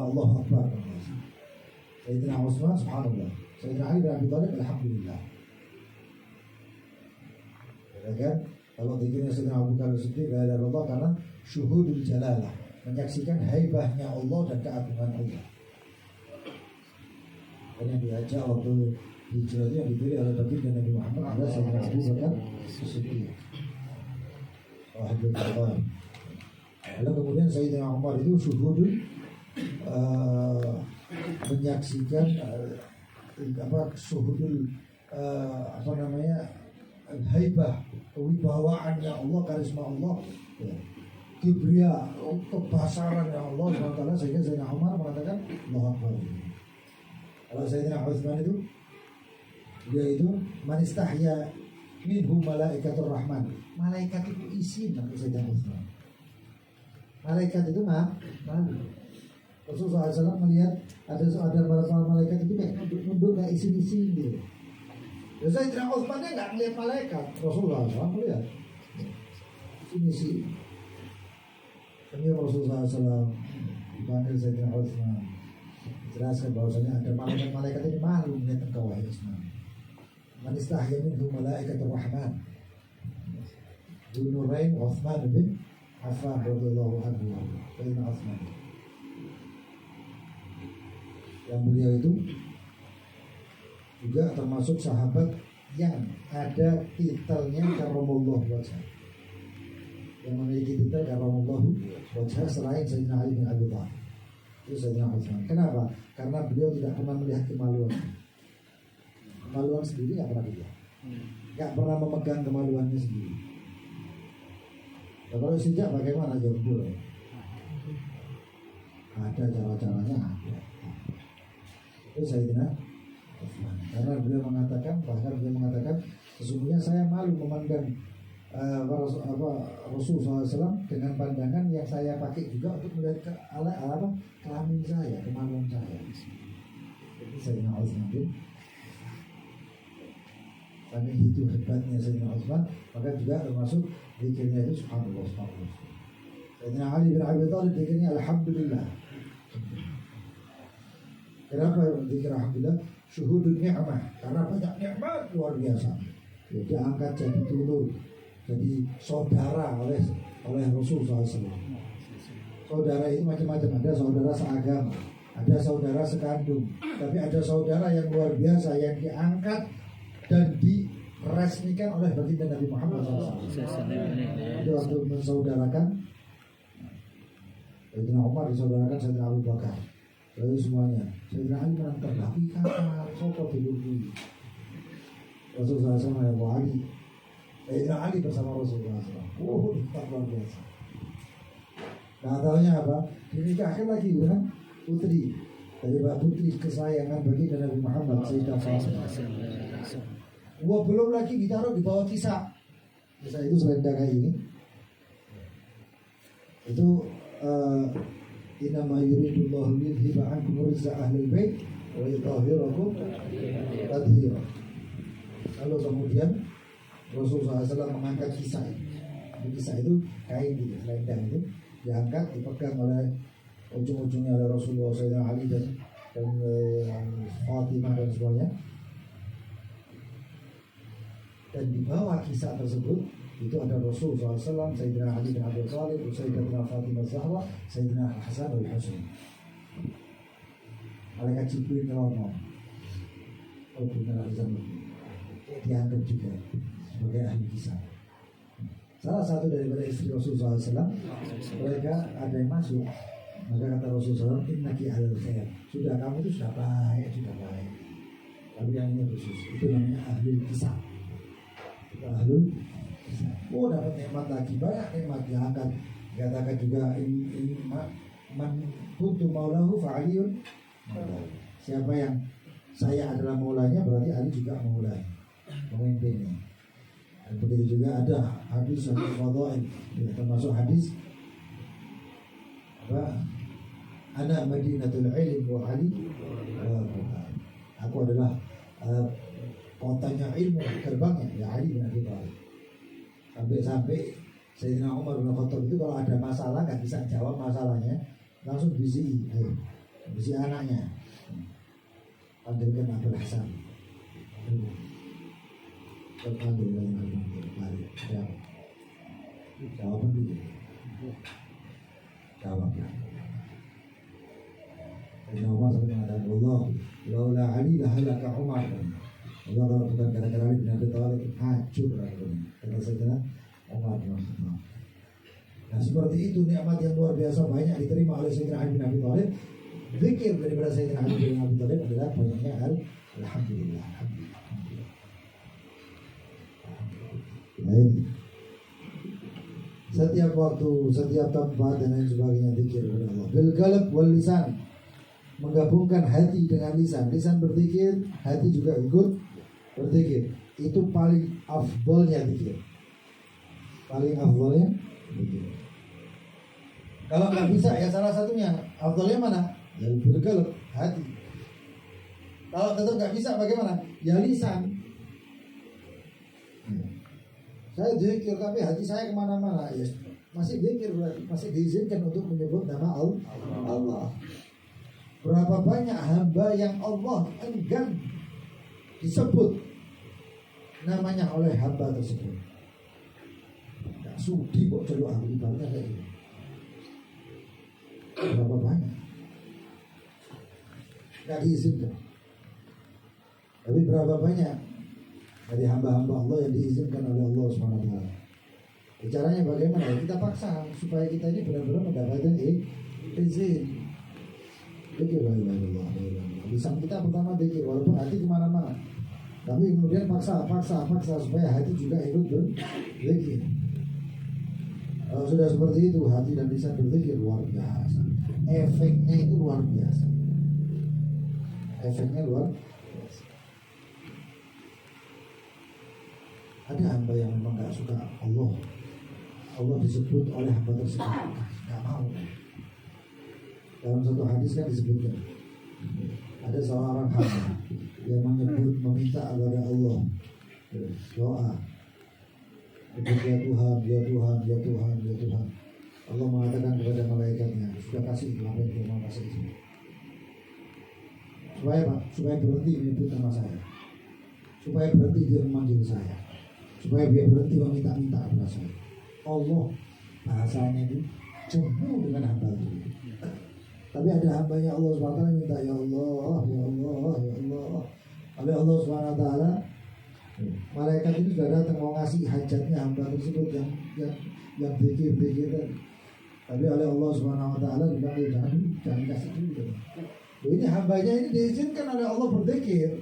Allahu Akbar. Sayyidina Utsman subhanallah. Sayyidina Ali bin Abi Thalib alhamdulillah. Ya kan? Kalau zikirnya Sayyidina Abu Bakar Siddiq la ilaha illallah karena syuhudul jalalah, menyaksikan haibahnya Allah dan keagungan Allah. Dan yang diajak waktu hijrah itu yang dipilih oleh baginda Nabi Muhammad adalah Sayyidina Abu Bakar Siddiq. Alhamdulillah. Lalu kemudian Sayyidina Umar itu syuhudul menyaksikan syuhudul haibah, kewibawaannya Allah, karisma Allah, ya. Kibria, kebasaran ya Allah SWT, sehingga Sayyidina Umar mengatakan Allahu Akbar. Kalau Sayyidina Utsman itu dia itu manistahya minhum malaikatur rahman. Malaikat itu izin nanti Sayyidina Utsman. Malaikat itu malu. Rasulullah SAW melihat ada para malaikat itu kayak nunduk kayak izin gitu. Ya Sayyidina Utsman nggak melihat malaikat, Rasulullah SAW melihat izin. Ini Rasulullah SAW dipanggil Sayyidina Utsman, jelaskan bahwasanya ada malaikat ini malu melihat engkau wahai Utsman. Man istahya minhu malaikatur rahman. Dzunurain Utsman bin Affan radhiyallahu anhu. Sayyidina Utsman. Yang beliau itu juga termasuk sahabat yang ada titelnya karramallahu wajhah, yang memiliki titel karramallahu wajhah selain Sayyidina Ali bin Abi Thalib. Itu Sayyidina Utsman. Kenapa? Karena beliau tidak pernah melihat kemaluan. Kemaluan sendiri nggak pernah dilihat, nggak pernah memegang kemaluannya sendiri. Kalau sejak bagaimana jomblo? Ada cara-caranya ada. Itu Sayyidina Utsman. Karena beliau mengatakan, sesungguhnya saya malu memandang Rasulullah SAW dengan pandangan yang saya pakai juga untuk melihat kelamin saya, kemaluan saya. Jadi Sayyidina Utsman bin karena itu hebatnya Sayyidina Utsman, maka juga termasuk zikirnya itu subhanallah. Sayyidina Ali bin Abi Thalib zikirnya alhamdulillah. Kenapa zikir alhamdulillah? Syuhudun ni'mah, karena banyak nikmat luar biasa. Dia angkat jadi turun, jadi saudara oleh Rasulullah SAW. Saudara itu macam-macam, ada saudara seagama, ada saudara sekandung, tapi ada saudara yang luar biasa yang diangkat dan diresmikan oleh baginda Nabi Muhammad SAW. Itu waktu mensaudarakan Sayyidina Umar disaudarakan Sayyidina Abu Bakar. Lalu semuanya Sayyidina Ali menangkap lagi kakak sopo dulu. Rasulullah SAW Abu Ali. Sayyidina Ali bersama Rasulullah SAW. Oh, tak luar biasa. Nah, tahunya apa? Dinikahkan lagi dengan putri dari putri kesayangan bagi Nabi Muhammad Sayyidah Fatimah. Wah, belum lagi ditaruh di bawah kisah. Kisah itu selendang kayak ini. Itu inama yuridullahu liyudhiba ankum rijsa ahlil bait wa yutahhirakum tathira. Lalu kemudian Rasulullah SAW mengangkat kisah ini. Kisah itu kain di selendang itu diangkat, dipegang oleh ujung-ujungnya oleh Rasulullah SAW Ali dan Fatimah dan semuanya. Dan di bawah kisah tersebut itu ada Rasulullah SAW, Sayyidina Ali bin Abi Thalib, Sayyidina Fatimah Zahra, Sayyidina Hasan wal Husain. Malaikat Jibril ngomong, oh benar Hasan dianggap juga sebagai ahli kisah. Salah satu daripada istri Rasulullah SAW, mereka ada yang masuk. Maka kata Rasulullah SAW, innaki alal khair. Sudah, kamu itu sudah baik, sudah baik. Tapi yang ini khusus, itu namanya ahli kisah. Itu ahli kisah. Oh, dapat nikmat lagi, banyak nikmat diangkat. Dikatakan juga ini man kuntu maulahu fa'aliyun. Siapa yang saya adalah maulanya, berarti Ali juga maulanya, pemimpinnya. Dan begitu juga ada hadis fadhail, termasuk hadis apa? Ana Madinatul Ilm wa Ali wa Quran. Aku adalah kotanya ilmu, gerbangnya ya Ali bin Abi Thalib. Sampai Sayyidina Umar bin Khattab itu kalau ada masalah nggak bisa jawab masalahnya, langsung bisi anaknya. Panggilkan Abdul Hasan. Terpanggil lagi balik jawaban dulu. Jawabnya. Sayyidina Umar sampai mengatakan Allah, laula Ali lahalaka Umar. Allah kalau bukan gara-gara Ali bin Abi Thalib hancur kata Sayyidina Umar bin Khattab. Nah seperti itu nikmat yang luar biasa banyak diterima oleh Sayyidina Ali bin Abi Thalib. Zikir daripada Sayyidina Ali bin Abi Thalib adalah banyaknya alhamdulillah. Baik. Setiap waktu, setiap tempat dan lain sebagainya zikir kepada Allah. Bil qalb wal lisan, menggabungkan hati dengan lisan. Lisan berzikir, hati juga ikut berzikir. Itu paling afdolnya zikir. Paling afdolnya zikir. Kalau nggak bisa ya salah satunya. Afdolnya mana? Ya bil qalb, hati. Kalau tetap nggak bisa bagaimana? Ya lisan. Saya zikir tapi hati saya kemana-mana. Ya, masih zikir berarti masih diizinkan untuk menyebut nama Allah. Berapa banyak hamba yang Allah enggan disebut namanya oleh hamba tersebut. Tidak sudi kok jadi ahli ibadah kayak gitu. Berapa banyak? Tidak diizinkan. Tapi berapa banyak dari hamba-hamba Allah yang diizinkan oleh Allah SWT. Caranya bagaimana? Ya, kita paksa supaya kita ini benar-benar mendapatkan izin. Dzikir Allah. Lisan kita pertama dzikir, walaupun hati kemana-mana. Tapi kemudian paksa supaya hati juga ikut berzikir. Kalau sudah seperti itu, hati dan lisan berzikir luar biasa. Efeknya itu luar biasa. Efeknya luar biasa. Ada hamba yang memang gak suka Allah disebut oleh hamba tersebut, gak mau. Dalam satu hadis kan disebutkan ada seorang hamba yang menyebut meminta kepada Allah doa, ya Tuhan, ya Tuhan, ya Tuhan, ya Tuhan. Allah mengatakan kepada malaikatnya, sudah kasih apa yang dia mau kasih itu. Supaya apa? Supaya berhenti menyebut nama saya, supaya berhenti dia memanggil saya, supaya dia berhenti meminta-minta kepada saya. Allah bahasanya itu cemburu dengan hamba itu. Tapi ada hambanya Allah SWT yang minta ya Allah, ya Allah, ya Allah. Oleh Allah SWT, malaikat itu sudah datang mau ngasih hajatnya hamba tersebut yang zikir tadi. Tapi oleh Allah Subhanahu wa taala dibilang jangan kasih dulu. Ini hambanya ini diizinkan oleh Allah berzikir.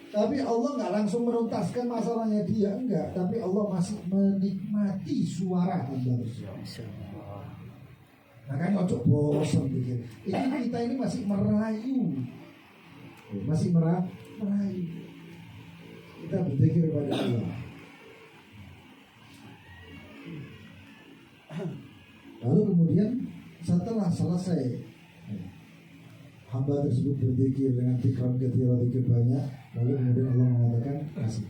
Tapi Allah nggak langsung menuntaskan masalahnya dia, enggak. Tapi Allah masih menikmati suara hamba tersebut. Makanya ojo bosan pikir. Ini kita ini masih merayu, merayu. Kita berzikir kepada Allah. Lalu kemudian setelah selesai hamba tersebut berzikir dengan tikran ketiga banyak, lalu kemudian Allah mengatakan kasih.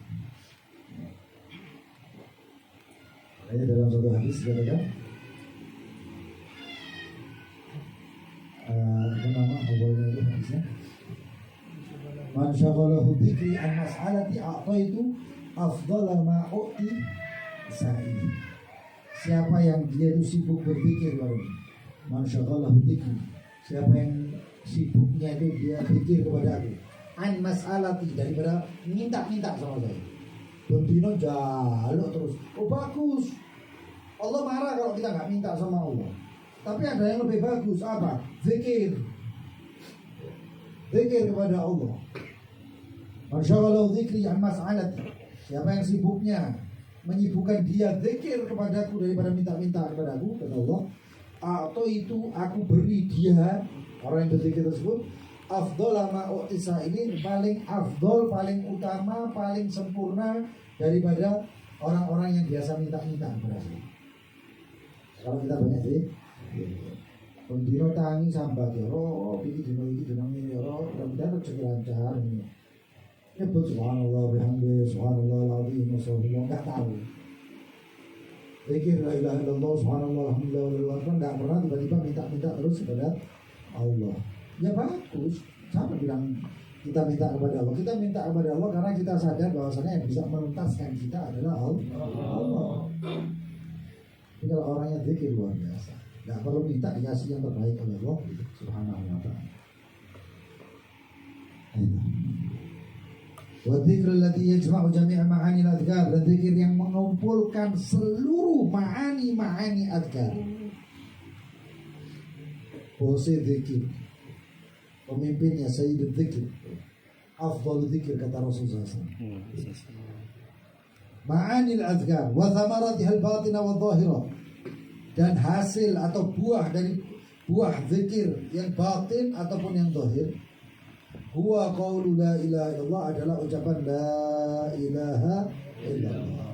Ada dalam satu hadis dikatakan apa nama awalnya itu hadisnya? Man syaghalahu dzikri an mas'alati a'taitu afdhala ma u'ti sa'i. Siapa yang dia itu sibuk berzikir baru. Man syaghalahu dzikri. Siapa yang sibuknya itu dia zikir kepada aku. An mas'alati, daripada minta-minta sama saya. Bendino jaluk terus. Oh bagus. Allah marah kalau kita nggak minta sama Allah. Tapi ada yang lebih bagus, apa? Zikir. Zikir kepada Allah. Masyaallah zikri an mas'alati. Siapa yang sibuknya menyibukkan dia zikir kepadaku daripada minta-minta kepadaku, kata Allah, atau itu aku beri dia, orang yang berzikir tersebut, afdol ma u'tisa, ini paling afdol, paling utama, paling sempurna daripada orang-orang yang biasa minta-minta kepada saya. Kalau kita banyak sih Pendino tangi sambat ya roh, ini dino ini roh, dan rezeki lancar ini. Nyebut subhanallah bihamdi, subhanallah alazim, subhanallah, enggak tahu. Zikir la ilaha illallah, subhanallah, alhamdulillah, enggak pernah tiba-tiba minta-minta terus kepada Allah. Ya bagus, sama bilang kita minta kepada Allah. Kita minta kepada Allah karena kita sadar bahwasanya yang bisa menuntaskan kita adalah Allah. Ini kalau orangnya zikir luar biasa. Tidak perlu minta dikasih yang terbaik oleh Allah Subhanahu wa ta'ala. Wa dzikr alladhi yajma'u jami' ma'ani al-adhkar, dan zikir yang mengumpulkan seluruh ma'ani adhkar. Bose zikir, pemimpinnya Sayyidul Dzikir, afdal dzikir kata Rasulullah SAW. Ma'ani al-adhkar wa thamaratiha al-batinah wa dhahirah, dan hasil atau buah dari buah zikir yang batin ataupun yang zahir, huwa qaulu la ilaha illallah, adalah ucapan la ilaha illallah.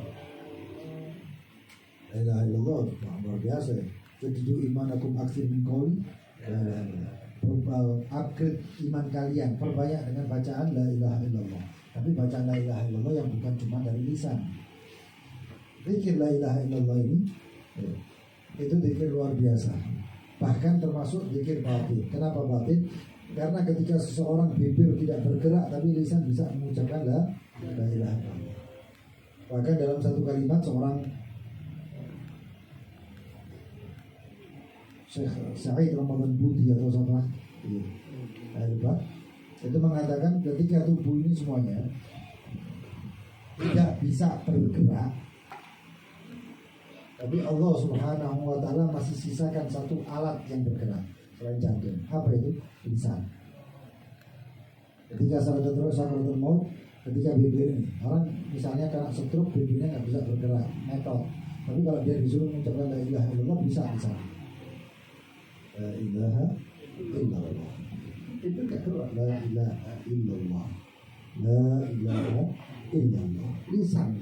La ilaha illallah luar biasa ya. Jadi imanakum aktsir min qauli la ilaha illallah. Akid iman kalian perbanyak dengan bacaan la ilaha illallah. Tapi bacaan la ilaha illallah yang bukan cuma dari lisan. Zikir la ilaha illallah ini itu zikir luar biasa. Bahkan termasuk zikir batin. Kenapa batin? Karena ketika seseorang bibir tidak bergerak tapi lisan bisa mengucapkan la ilaha illallah. Bahkan dalam satu kalimat seorang Syekh Sa'id Ramadan Budi atau siapa? Lupa. Itu mengatakan ketika tubuh ini semuanya tidak bisa bergerak, tapi Allah Subhanahu wa ta'ala masih sisakan satu alat yang bergerak selain jantung. Apa itu? Lisan. Ketika sakaratul maut, ketika bibir ini, orang misalnya kena stroke, bibirnya nggak bisa bergerak, metal. Tapi kalau dia disuruh mengucapkan la ilaha illallah, bisa. La ilaha illallah. Itu nggak keluar. La ilaha illallah. La ilaha illallah. Lisan.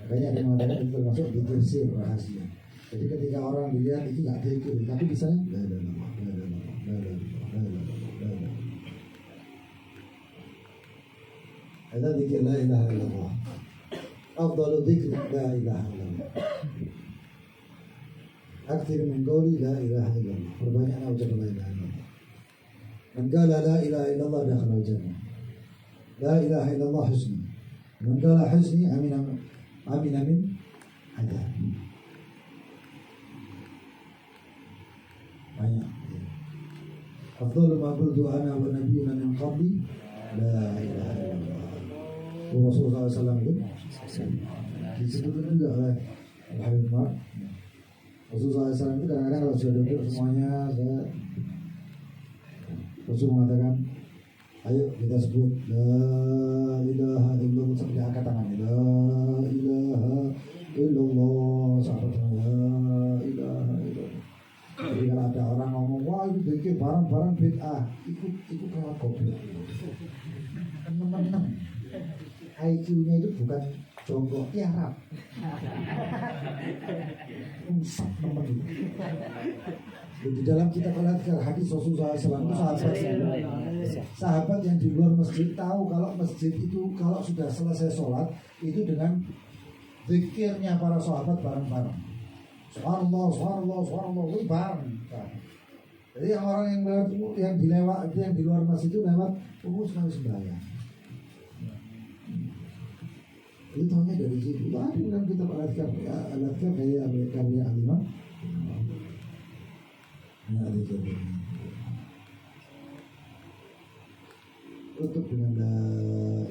Makanya ada mengatakan itu termasuk zikir sir rahasia. Jadi ketika orang dilihat itu nggak zikir, tapi bisa la ilaha illallah, la ilaha illallah, la ilaha illallah, la ilaha illallah. Ada zikir la ilaha illallah. Afdalu dzikr la ilaha illallah. Aktsir min qawli la ilaha illallah. Perbanyaklah ucapan la ilaha illallah. Man qala la ilaha illallah dakhala al-jannah. La ilaha illallah husni. Man qala husni amina min adab. Banyak. Afdalu ma qultu ana wa nabiyyuna min qabli la ilaha illallah. Rasulullah SAW itu disebutkan juga oleh Al-Habib Umar Rasulullah SAW itu kadang-kadang kalau sudah duduk semuanya, Rasul mengatakan, ayo kita sebut La ilaha illallah, sampai angkat tangan, La ilaha illallah, sampai La ilaha illallah. Jadi kalau ada orang ngomong, wah itu bikin barang-barang bid'ah, ikut kayak goblok. Teman-teman, IQ-nya itu bukan jongkok tiarap. Di dalam kitab al-Adhkar hadis Rasulullah SAW itu sahabat yang di luar masjid tahu kalau masjid itu kalau sudah selesai sholat itu dengan zikirnya para sahabat bareng-bareng. Subhanallah, subhanallah, subhanallah, itu bareng. Jadi orang yang lewat, yang di luar masjid itu lewat, sekali sembahyang. Itu hanya dari situ. Ada dalam kitab al-Adhkar, al-Adhkar kayak karya al-Imam. Tutup dengan la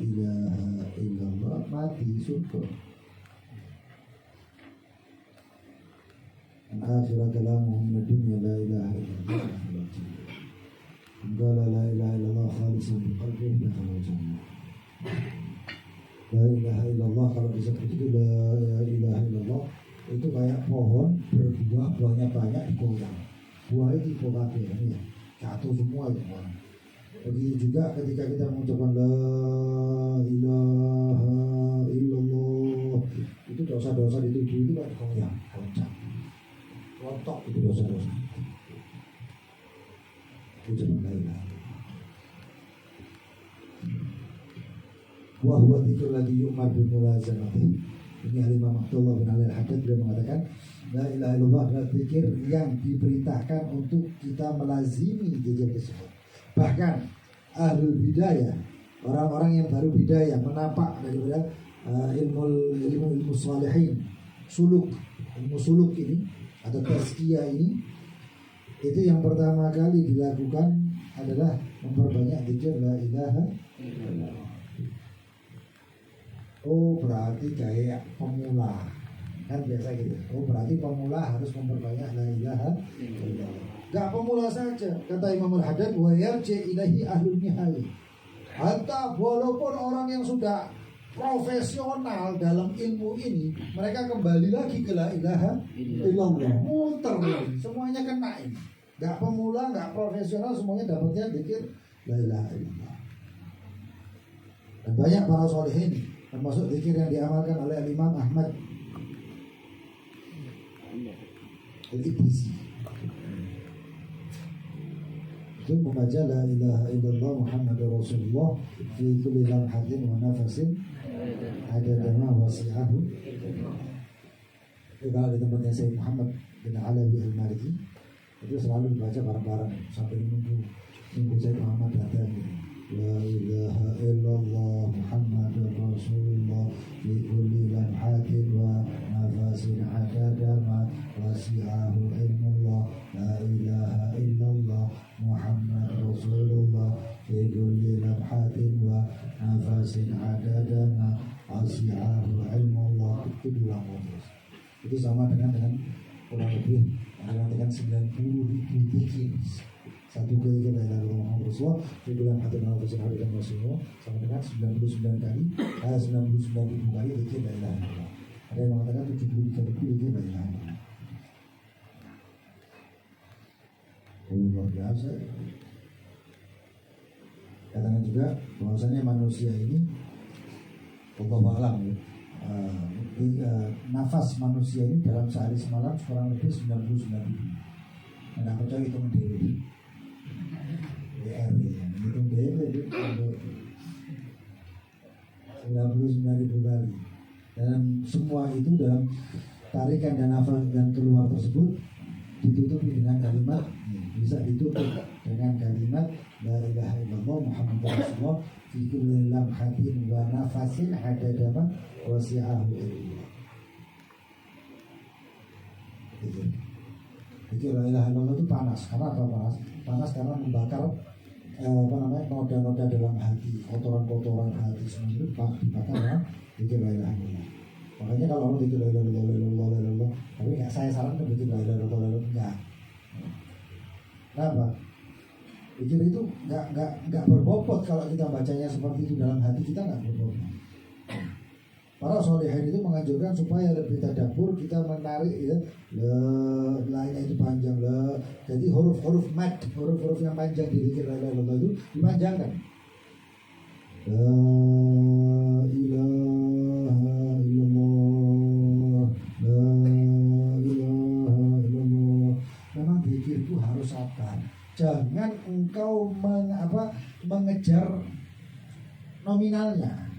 ilaha illallah, mati surga. Akhirah kalamuhum dunya la ilaha illallah. Qala la ilaha illallah khalisan min qalbihi dakhala jannah. La ilaha illallah, kalau disebut itu la ilaha illallah itu kayak pohon berbuah, buahnya banyak digoyang. Buah itu dipokake ya, jatuh semua itu buah. Begitu juga ketika kita mengucapkan la ilaha illallah, itu dosa-dosa di tubuh itu kan digoyang, goncang, rontok itu dosa-dosa. Ucapan la ilaha. Wa huwa dzikr ladzi yu'mar bi mulazamati. Ini Imam Abdullah bin Ali al-Haddad beliau mengatakan la ilaha illallah adalah zikir yang diperintahkan untuk kita melazimi zikir tersebut. Bahkan ahlul bidayah, orang-orang yang baru bidayah, menapak daripada ilmu salihin, ilmu suluk ini atau tazkiyah ini, itu yang pertama kali dilakukan adalah memperbanyak zikir la ilaha illallah. Oh berarti kayak pemula, kan biasa gitu. Oh berarti pemula harus memperbanyak la ilaha illallah. Gak pemula saja, kata Imam al-Haddad, wa yarji ilahi ahlul nihai. Hatta walaupun orang yang sudah profesional dalam ilmu ini, mereka kembali lagi ke la ilaha illallah. Muter lagi, semuanya kena ini. Gak pemula, gak profesional, semuanya dapatnya zikir la ilaha illallah. Dan banyak para sholihin, termasuk zikir yang diamalkan oleh Imam Ahmad Al-Ibisi, itu membaca la ilaha illallah Muhammadur Rasulullah fi kulli lamhatin wa nafasin adada ma wasi'ahu. Itu kalau di tempatnya Sayyid Muhammad bin Alawi al-Maliki itu selalu dibaca bareng-bareng sampai nunggu Sayyid Muhammad datang. La ilaha illallah Muhammadur Rasulullah fi kulli lamhatin wa nafasin adada ma wasi'ahu ilmullah. La ilaha illallah Muhammad Rasulullah fi kulli lamhatin wa nafasin adada ma wasi'ahu ilmullah. Itu diulang terus. Itu sama dengan kurang lebih dengan 90.000 zikir. Satu kali la ilaha illallah Muhammad Rasulullah fi kulli lamhatin wa nafasin adada ma wasi'ahu, sama dengan 99 kali 99.000 kali zikir la ilaha illallah. Ada yang mengatakan 73.000 zikir la ilaha illallah. Luar biasa. Katakan juga bahwasanya manusia ini Wallahu a'lam nafas manusia ini dalam sehari semalam kurang lebih 99.000. Anda percaya itu mendewi itu mendewi 99.000 kali. Dan semua itu dalam tarikan dan nafas dan keluar tersebut ditutupi dengan kalimat, bisa ditutup dengan kalimat la ilaha illallah Muhammadur Rasulullah fi kulli lamhatin wa nafasin adada ma wasi'ahu illallah. Jadi la ilaha illallah itu panas. Karena apa panas? Panas karena membakar noda-noda dalam hati, kotoran-kotoran hati semua itu dibakar ya. Itu la ilaha illallah. Makanya kalau orang itu la ilaha illallah, tapi nggak saya sarankan bikin la ilaha illallah, enggak. Kenapa? Zikir itu nggak berbobot kalau kita bacanya seperti itu dalam hati kita nggak berbobot. Para solehin itu menganjurkan supaya lebih tadabbur, kita menarik ya, lainnya itu panjang lah. Jadi huruf-huruf mad, huruf-huruf yang panjang di zikir la ilaha illallah itu dipanjangkan. La ilaha illallah, la ilaha illallah. Memang zikir itu harus sabar. Jangan engkau mengejar nominalnya.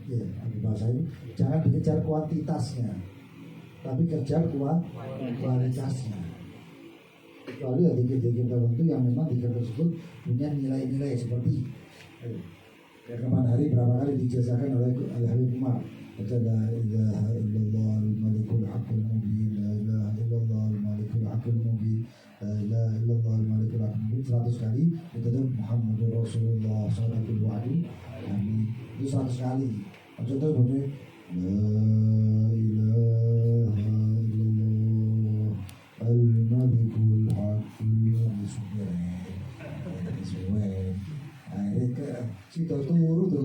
Ya, bahasa ini jangan dikejar kuantitasnya, tapi kejar kualitasnya. Kecuali ya dikit-dikit tertentu yang memang dikit tersebut punya nilai-nilai seperti kapan hari berapa kali dijazakan oleh Habib Umar. Baca la ilaha illallah al-malikul haqqul mubin, la ilaha illallah al-malikul haqqul mubin, la ilaha illallah al-malikul haqqul mubin 100 kali. Itu Muhammadur Rasulullah sallallahu alaihi wasallam. Itu 100 kali. Contoh bunyi la ilaha illallah al-malikul haqqul mubin. Akhirnya si turu itu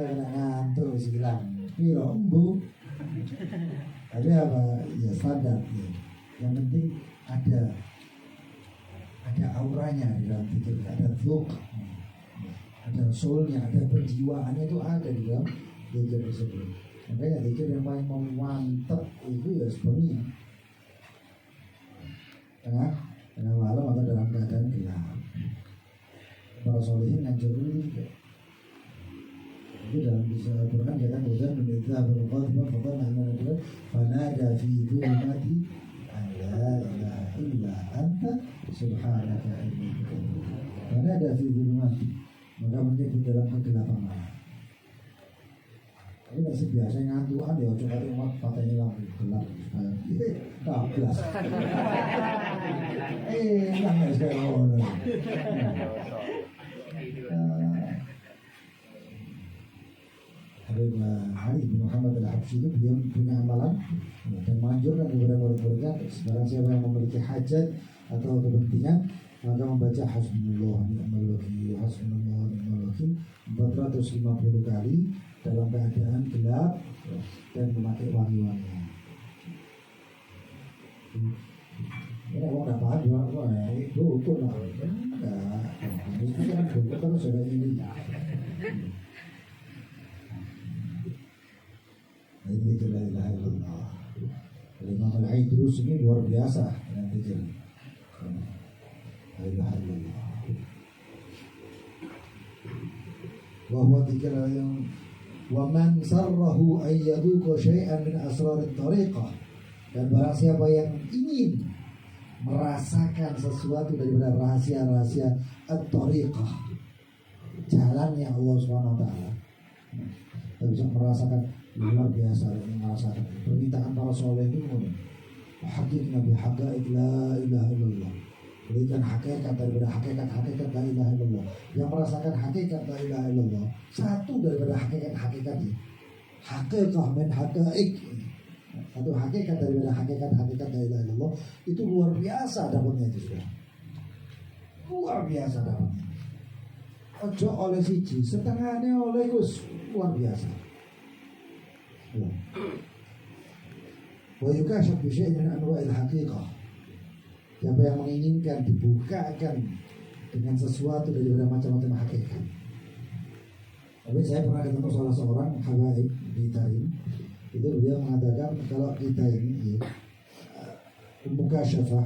ngantuk silang piro embu. Tapi apa ya standar ya. Yang penting ada auranya di dalam zikir, ada zuk, ada soulnya, ada penjiwaannya itu ada di dalam zikir tersebut. Makanya zikir yang paling mantap itu ya sebenarnya tengah malam atau dalam keadaan gelap. Para solehin ngajarin juga. Itu dalam bisa Al-Quran dia kan udah menita berkhutbah pokoknya adalah fanada fi dhulumati la ilaha illa anta subhanaka inni kuntu. Fanada fi dhulumati, maka menyebut dalam kegelapan malam. Tapi nggak biasa ngantuan ya coba umat patahnya lampu gelap tak gelas. Yang nggak sekarang. Habib Ali bin Muhammad al-Habsyi itu dia punya amalan dan menganjurkan kepada murid-muridnya, sekarang siapa yang memiliki hajat atau kepentingan maka membaca hasbunallah ni'mal wakil, hasbunallah ni'mal wakil 450 kali dalam keadaan gelap dan memakai wangi-wangi. Ya, orang dapat dua, itu ukur lah. Enggak, itu kan ukur kan sudah ini. Ini la ilaha illallah. Imam Al-Aidrus ini luar biasa dengan zikir. La ilaha illallah. Wa huwa dzikr yang wa man sarrahu ayyaduqa syai'an min asrarit tariqah. Dan barang siapa yang ingin merasakan sesuatu daripada rahasia-rahasia at-tariqah, jalannya Allah Subhanahu wa taala, kita bisa merasakan luar biasa, merasakan permintaan para soleh itu hakik nabi haqaiq la ilaha illallah, berikan hakikat daripada hakikat la ilaha illallah. Yang merasakan hakikat la ilaha illallah satu daripada hakikat ini, hakikah min haqaiq, satu hakikat daripada hakikat la ilaha illallah, itu luar biasa dapatnya itu sudah luar biasa dapatnya. Ojo oleh siji setengahnya oleh Gus, luar biasa. Wa yukashaf bi syai'in min anwa'il haqiqah. Siapa yang menginginkan dibukakan dengan sesuatu daripada macam-macam hakikat. Tapi saya pernah ketemu salah seorang habaib di Tarim. Itu beliau mengatakan kalau kita ini mukasyafah,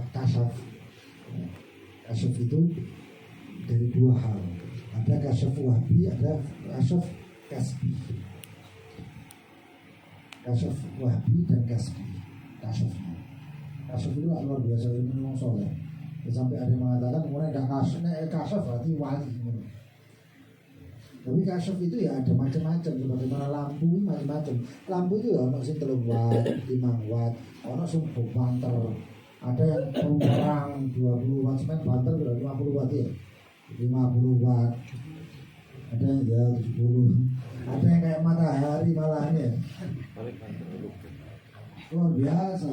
kasyaf itu dari dua hal. Ada kasyaf wahbi, ada kasyaf kasbi. Kasyaf wahbi dan kasbi. Kasyaf itu luar biasa, ilmu yang soleh. Sampai ada yang mengatakan kemudian ada kasyaf berarti wali. Tapi kasyaf itu ya ada macam-macam, sebagaimana lampu macam-macam. Lampu itu ya ono sing 3 watt, 5 watt, ono sing banter. Ada yang perang 20 watt, semen banter 50 watt ya. 50 watt. Ada yang ya 70. Ada malahan ya. Luar biasa.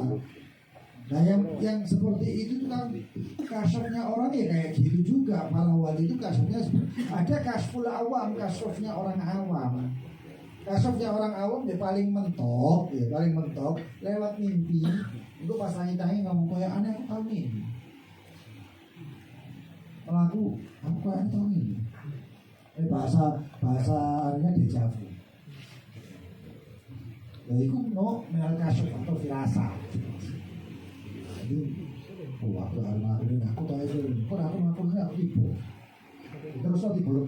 Nah yang seperti itu tuh kan kasarnya orang ya kayak gitu juga. Para wali itu kasarnya ada kasful awam, kasofnya orang awam. Kasofnya orang awam dia paling mentok, lewat mimpi. Itu pas tanya-tanya ngomong kayak aneh aku tahu nih. Pelaku aku kayak tahu nih. Bahasa artinya dejavu. Nah itu menal kasof atau firasat. Jadi waktu aku tahu itu, kok aku tipu. Terus aku tipu loh.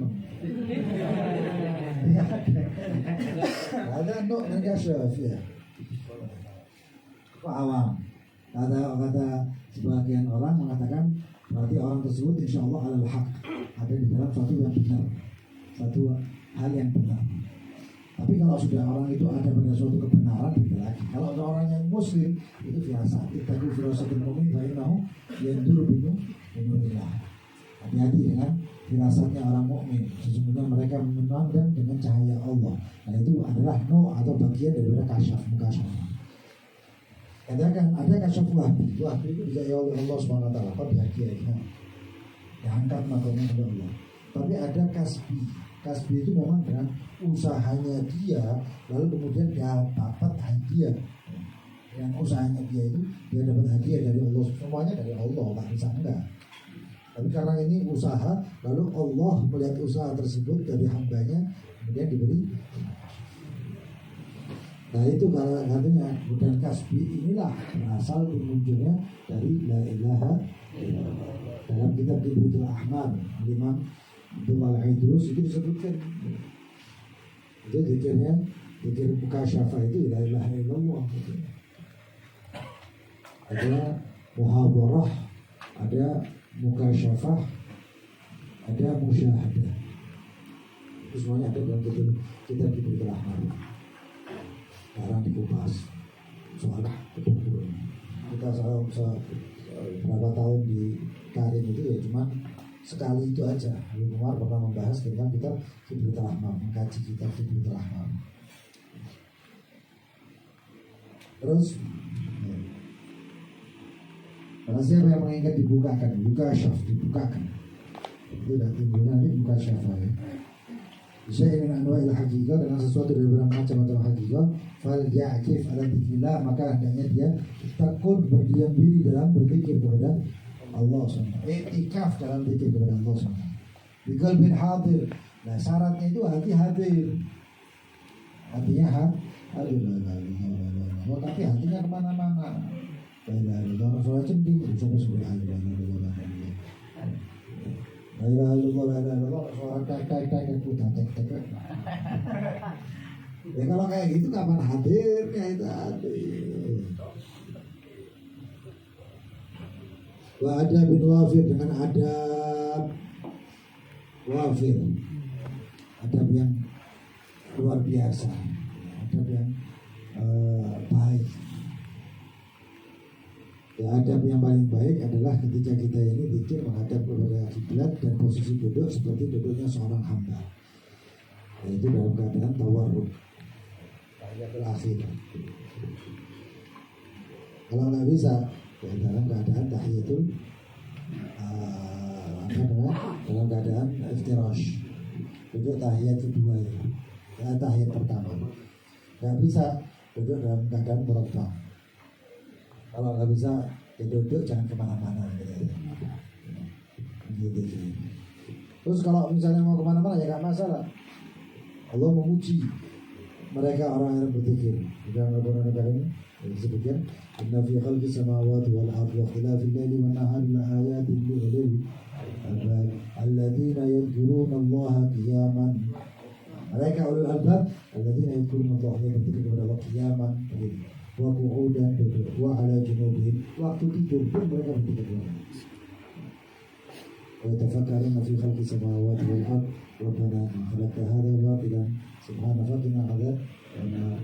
Ada kasof ya. Kok awam. Kata sebagian orang mengatakan berarti orang tersebut insya Allah alal haq, ada di dalam suatu yang benar, satu hal yang benar. Tapi kalau sudah orang itu ada pada suatu kebenaran, beda lagi. Kalau ada orang yang muslim itu biasa. Kita itu firasatul mu'min bainahu yandur binulillah. Hati-hati dengan firasatnya orang mukmin. Sesungguhnya mereka memandang dengan cahaya Allah. Nah itu adalah atau bagian daripada kasyaf, mukasyaf. Katakan ada kasyaf wahbi itu dijaya oleh Allah SWT. Apa bahagianya? Diangkat makamnya oleh Allah. Tapi ada kasbi itu memang dengan usahanya dia, lalu kemudian dia dapat hadiah. Yang usahanya dia itu dia dapat hadiah dari Allah. Semuanya dari Allah, tak bisa enggak. Tapi karena ini usaha, lalu Allah melihat usaha tersebut dari hambanya, kemudian diberi. Nah itu kalau artinya bukan kasbi inilah berasal munculnya dari la ilaha illallah. Dalam kitab Ibritul Ahmad Imam Abdul Al-Idrus itu disebutkan. Itu zikirnya, zikir mukasyafah itu la ilaha illallah. Ada muhadarah, ada mukasyafah, ada musyahadah. Itu semuanya ada dalam kitab Ibritul Ahmad. Sekarang dikupas soal kebetulan kita berapa tahun di Karim itu ya cuma sekali itu aja. Habib Umar pernah membahas tentang kitab Ibritul Ahmad, mengkaji kitab Ibritul Ahmad. Terus karena siapa yang mengingat dibukakan, dibukakan itu udah timbulnya nanti buka syafa ya. Bisa ingin anwa'il haqiqah dengan sesuatu dari bermacam-macam haqiqah, fal ya'kif ala dzikrillah, maka hendaknya dia takut berdiam diri dalam berzikir kepada Allah SWT. Iktikaf dalam berzikir kepada Allah SWT. Biqal bin hadir. Nah syaratnya itu hati hadir. Hatinya hadir. Tapi hatinya kemana-mana. Kalau sholat cending, sampai sebuah La ilaha illallah, sholat tek ya kalau kayak gitu kapan hadirnya itu hadir. Wa ada bin wafir dengan adab wafir, adab yang luar biasa, adab yang baik. Ya, adab yang paling baik adalah ketika kita ini zikir menghadap kepada kiblat dan posisi duduk seperti duduknya seorang hamba, yaitu dalam keadaan tawarruk, tahiyatul akhir. Kalau nggak bisa, ya dalam keadaan tahiyatul dalam keadaan iftirash, duduk tahiyat kedua itu, ya, tahiyat pertama. Nggak bisa duduk dalam keadaan merokok. Kalau nggak bisa ya duduk, jangan kemana-mana gitu. Terus kalau misalnya mau kemana-mana ya nggak masalah. Allah memuji mereka orang yang berzikir. Dalam Al-Quran ini disebutkan, Inna fi khalqis samawati wal ardi wa ikhtilafil laili wan nahari la ayatin li ulil albab alladzina yadhkuruna Allaha qiyaman. Mereka ulul albab alladzina yadhkuruna Allaha, yang berzikir kepada Allah qiyaman, wa qu'udan, duduk, wa ala junubihim, waktu tidur pun mereka berzikir. Wa yatafakkaruna fi khalqis samawati wal ardi rabbana ma khalaqta hadha batilan subhanaka qina adzaban nar.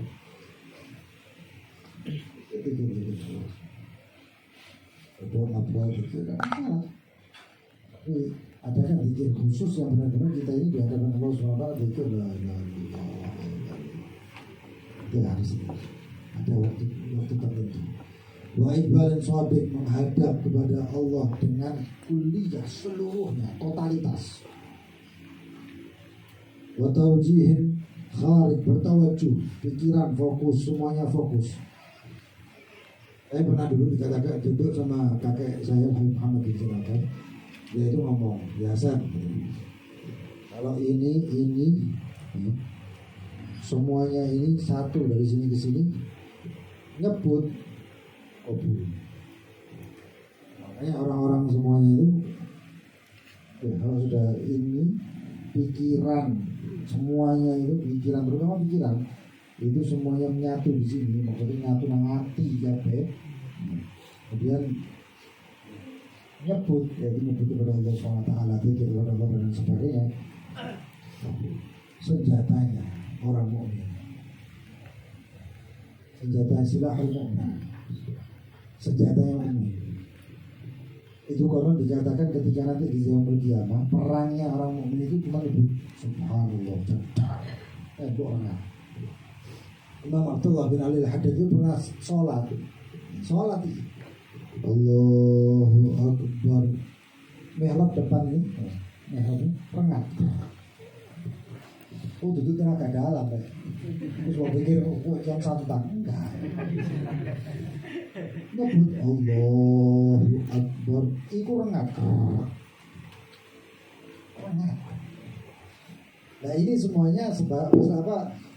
Itu apa itu kan? Tapi ada kan zikir khusus yang benar-benar kita ini di hadapan Allah SWT, zikir la ilaha illallah. Ya harus ada waktu tertentu. Wa iqbalin shadiq, menghadap kepada Allah dengan kulliyah, seluruhnya, totalitas. Wa tawjihin kharij, bertawajuh, pikiran fokus, semuanya fokus. Saya pernah dulu dikatakan duduk sama kakek saya Muhammad bin Silakan, dia itu ngomong biasa, kalau ini semuanya ini satu dari sini ke sini nyebut kabur. Makanya orang-orang semuanya itu ya, kalau sudah ini pikiran semuanya itu pikiran, terutama pikiran itu semuanya menyatu di sini, maksudnya nyatu nang hati kabeh. Kemudian nyebut, yaitu nyebut kepada Allah SWT, zikir kepada Allah dan sebagainya. Senjatanya orang mukmin, senjata silahul mukmin, senjata yang mukmin itu konon dikatakan ketika nanti di yaumul qiyamah, perangnya orang mukmin itu cuma itu subhanallah cedar orang. Imam Abdullah bin Ali al-Haddad itu pernah sholat Allahu Akbar, mihrab depan ini rengat. Itu tenaga dalam ya. Terus mau pikir yang satu tak enggak. Nyebut Allahu Akbar, itu rengat. Nah ini semuanya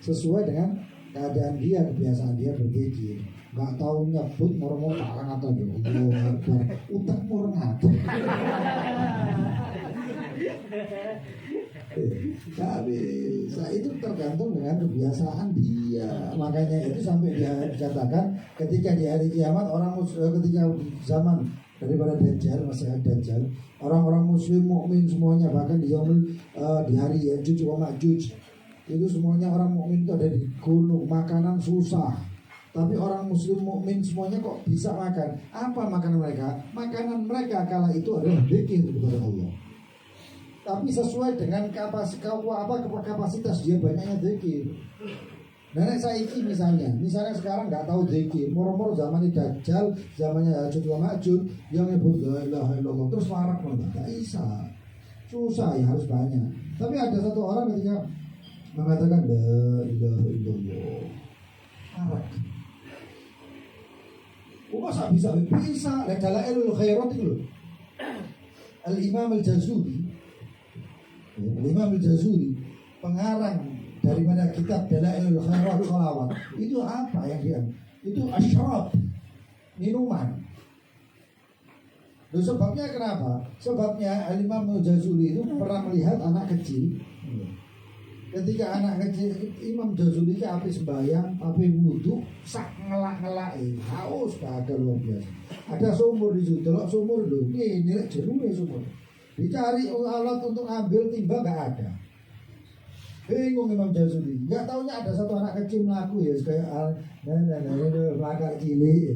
sesuai dengan keadaan dia, kebiasaan dia berzikir. Gak tahu nyebut moro-moro parang atau Allahu Akbar, utakmu rengat. Tapi itu tergantung dengan kebiasaan dia. Makanya itu sampai dia dikatakan ketika di hari kiamat ketika zaman daripada Dajjal, masih ada Dajjal, orang-orang muslim mukmin semuanya, bahkan di hari Yajuj wa Majuj itu semuanya orang mukmin itu ada di gunung, makanan susah. Tapi orang muslim mukmin semuanya kok bisa makan? Apa makanan mereka? Makanan mereka kala itu adalah zikir kepada Allah. Tapi sesuai dengan kapasitas dia banyaknya zikir. Nah, saiki misalnya sekarang nggak tahu zikir, moro-moro zamannya Dajjal, zamannya Yajuj wa Majuj, yang nyebut la ilaha illallah terus warak banget, nggak bisa, susah ya, harus banyak. Tapi ada satu orang ketika mengatakan la ilaha illallah, warak. Masa bisa? Dalailul khairat itu loh. Al-Imam Al-Jazuli, pengarang daripada kitab Dalailul Khairat Shalawat, itu apa yang dia? Itu asyrab, minuman. Loh, sebabnya kenapa? Sebabnya Al-Imam Al-Jazuli itu pernah melihat anak kecil. Ketika anak kecil, Imam Jazuli itu api sembahyang, api wudhu, sak ngelak-ngelai, haus kagak luar biasa. Ada sumur di situ, telok sumur dulu, ini jeruknya sumur. Dicari alat untuk ambil timba nggak ada. Bingung Imam Jazuli, nggak taunya ada satu anak kecil melaku ya, kayak melakar cilik.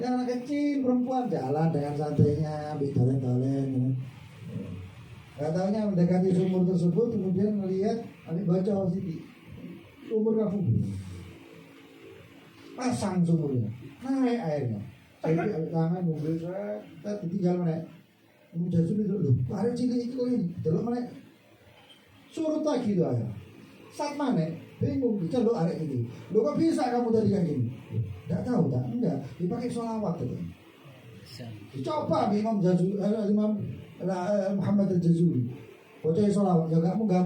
Ya, anak kecil perempuan jalan dengan santainya, ambil talen-talen. Gak taunya mendekati sumur tersebut, kemudian melihat ambil baca sini sumur kamu pasang sumurnya, naik airnya. Jadi ambil tangan mobil saya ditinggal naik. Kemudian sudah dulu, ada cilik itu ini, delok naik. Surut lagi tuh air. Saat mana? Bingung, diceluk arek itu. Lo kok bisa kamu tadi kayak gini? Gak tahu tak? Enggak, dipakai sholawat itu. Dicoba Imam Jazuli, Imam Muhammad Al-Jazuli bocah sholawat, ya gak enggak.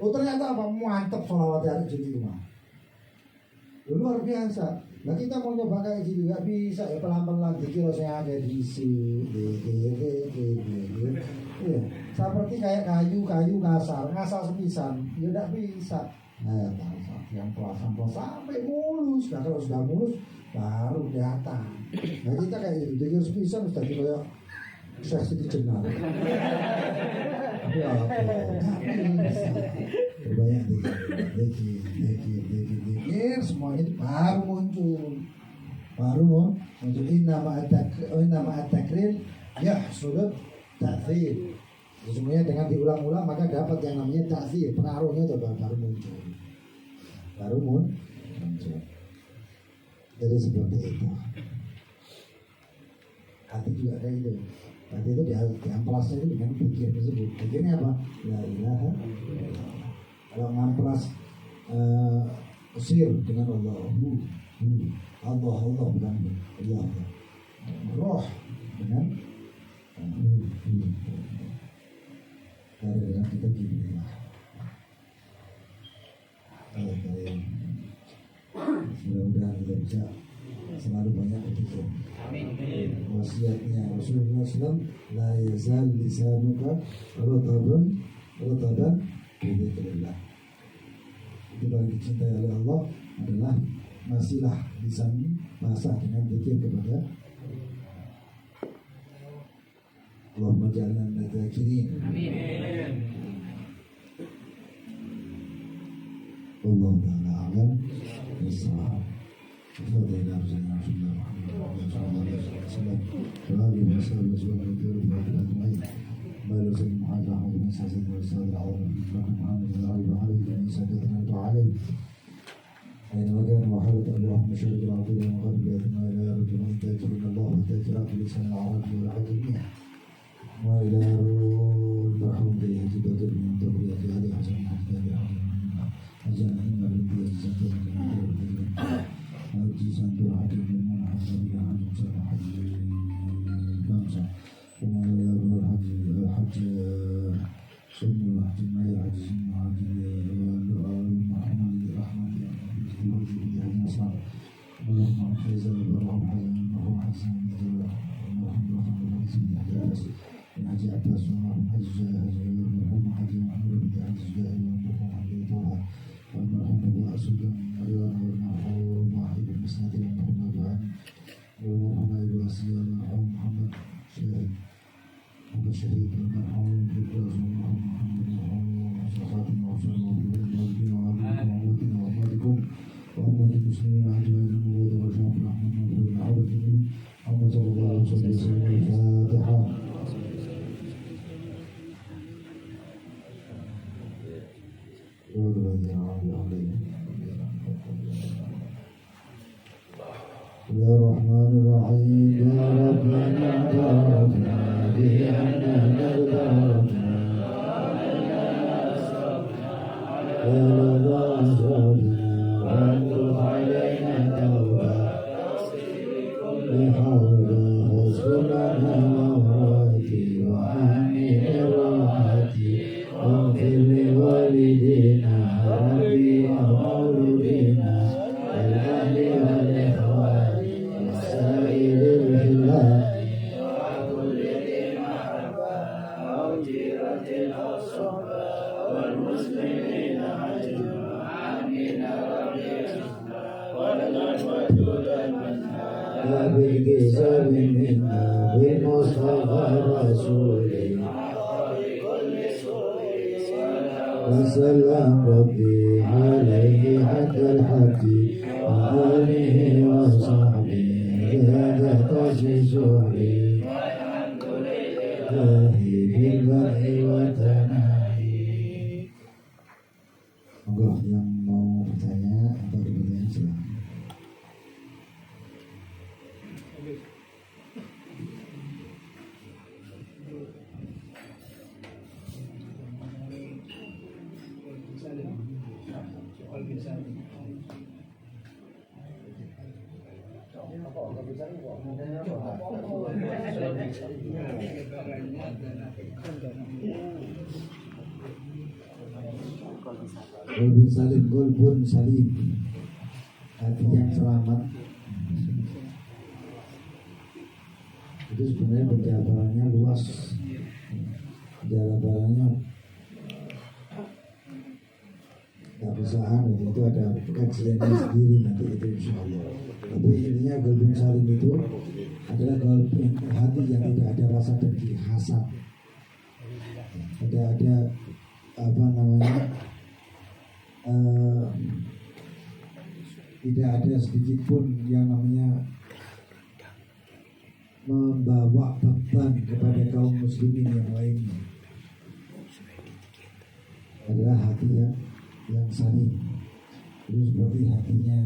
Oh ternyata apa? Mantap sholawat hari jadi rumah. Luar biasa. Nah kita mau nyoba kayak gitu gak bisa ya, pelan-pelan dikira saya ada di sini. Ya, seperti kayak kayu ngasal sepisan, ya gak bisa. Nah yang pelan sampai mulus. Nah kalau sudah mulus baru kelihatan. Nah kita kayak gitu, dikira sepisan sudah kayak saya sedikit jenang. Ya, banyak dikir semuanya itu baru muncul. Nama at-takrir ya sudah ta'thir. Semuanya dengan diulang-ulang maka dapat yang namanya ta'thir, pengaruhnya itu baru muncul. baru muncul. Jadi seperti itu. Hati juga kayak itu. Hati itu diamplasnya itu dengan pikir tersebut. Pikirnya apa? La ilaha illallah. Kalau ngamplas usir dengan Allah, Allah bukan Allah. Roh dengan dengan kita gini lah. Mudah-mudahan kita bisa selalu banyak berpikir. Wasiatnya Rasulullah SAW, la yazal lisanuka rataban bidzikrillah. Itu paling dicintai oleh Allah adalah masihlah lisan basah dengan zikir kepada Allahumma ja'alna minadz zakirin. Amin. Allah ta'ala a'lam bis-shawab. Fadhila Rasulullah sallallahu alaihi wasallam wa alihi wasallam بارك سيدنا محمد أحمد بن سعيد والأستاذ العظيم محمد بن علي بن سعدنا وعلي أينما كان وحرت اللهم شرق العظيم وغرب بيتنا إلى رجل ذاكرين الله والذاكرات بلسان العربي والعجمية وإلى المرحوم به بدر من ذرية علي حسن حسن أجانا إن ربي الزكاة من الجيزان برحة من حسن حسن حج بامسا وما يرى الحج سنة الحج ما يحج سنة حج محمد الرحمن اللهم حيز اللهم حسن اللهم حسن من حج عباس اللهم حج اللهم حج محمد بن حج اللهم حج طه والمرحوم ابو اسود ايضا والمرحوم واحد المسند والمرحوم ابو علي والمرحوم ابو اسيا والمرحوم محمد شهيد أبو شهيد والمرحوم بالجوز والمرحوم محمد والمرحوم صحابي وصلى وأمواتكم وأموات المسلمين أجمعين ورجاء الرحمن والعبد محمد صلى الله عليه وسلم. الفاتحة. يا رحمن الرحيم يا ربنا اعترفنا بأننا اغترفنا يا رضا أسرارنا وانظر علينا توبة بحول حسبنا ومراتي وأمن راحتي واغفر لوالدينا ربي ومولودينا والأهل والإخوان وسائر البلاد وكل ذي محبة أو جيرة أو صحبة والمسلمين أجمعين ربي ولقد وجودنا بالكتاب منا بالمصطفى رسوله وسلم ربي عليه حتى الحج وآله وصحبه هذا تشيشوري والحمد لله بالبدء والتناهي. Allah yang mau bertanya atau bertanya silahkan. Golbun salim, hati yang selamat. Itu sebenarnya penjabarannya luas, penjabarannya tak bisa itu ada kajiannya sendiri nanti itu insya Allah. Tapi intinya golbun salim itu adalah golbun hati yang tidak ada rasa dengki, hasad, ada apa namanya, tidak ada sedikit pun yang namanya membawa beban kepada kaum muslimin yang lainnya. Adalah hati yang saling. Itu seperti hatinya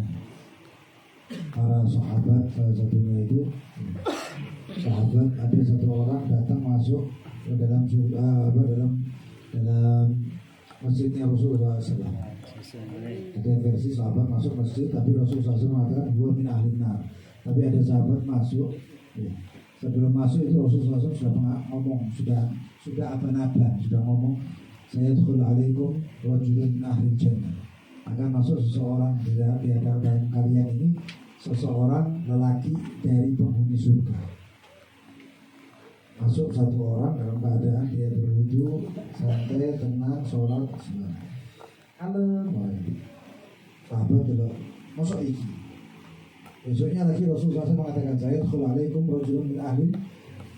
para sahabat. Salah satunya itu sahabat, ada satu orang datang masuk ke dalam dalam masjidnya Rasulullah SAW. Ada versi sahabat masuk masjid, tapi Rasulullah SAW mengatakan huwa min ahlin nar. Tapi ada sahabat masuk, ya. Sebelum masuk itu Rasulullah SAW sudah ngomong, sudah apa-apa, sudah ngomong, saya tukhul alaikum rajulun min ahlil jannah. Akan masuk seseorang di dalam kalian ini, seseorang lelaki dari penghuni surga. Masuk satu orang dalam keadaan dia berwudu, santai, tenang, sholat, semua. Kalem, sahabat juga masuk iki. Besoknya lagi Rasulullah SAW mengatakan, saya tukhul alaikum rajulun min ahlil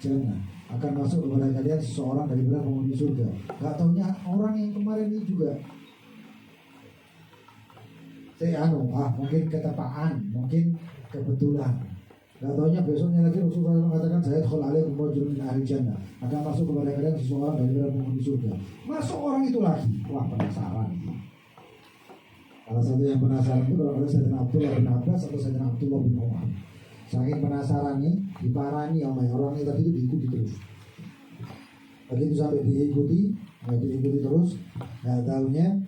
jannah. Akan masuk kepada kalian seseorang dari penghuni surga. Gak taunya orang yang kemarin ini juga. Saya mungkin ketepaan, mungkin kebetulan. Gak taunya besoknya lagi Rasulullah mengatakan, saya tukhul alaikum rajulun min ahlil jannah. Akan masuk kepada kalian seseorang dari penghuni surga. Masuk orang itu lagi. Wah, penasaran. Salah satu yang penasaran itu kalau ada Sayyidina Abdullah bin Abbas atau Sayyidina Abdullah bin Umar. Saking penasaran nih, diparani sama orangnya tadi itu diikuti terus. Begitu sampai diikuti terus, nggak tahunya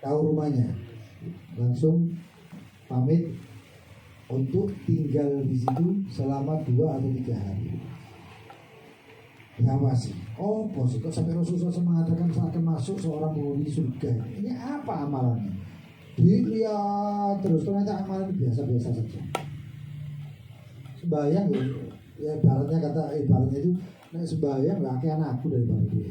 tahu rumahnya, langsung pamit untuk tinggal di situ selama 2 atau 3 hari. Diawasi. Oh, bos, kok sampai Rasulullah mengatakan akan masuk seorang penghuni surga. Ini apa amalannya? Dilihat terus, ternyata amalan biasa-biasa saja. Sembahyang ya ibaratnya itu nek sembahyang lah akeh anakku daripada dia.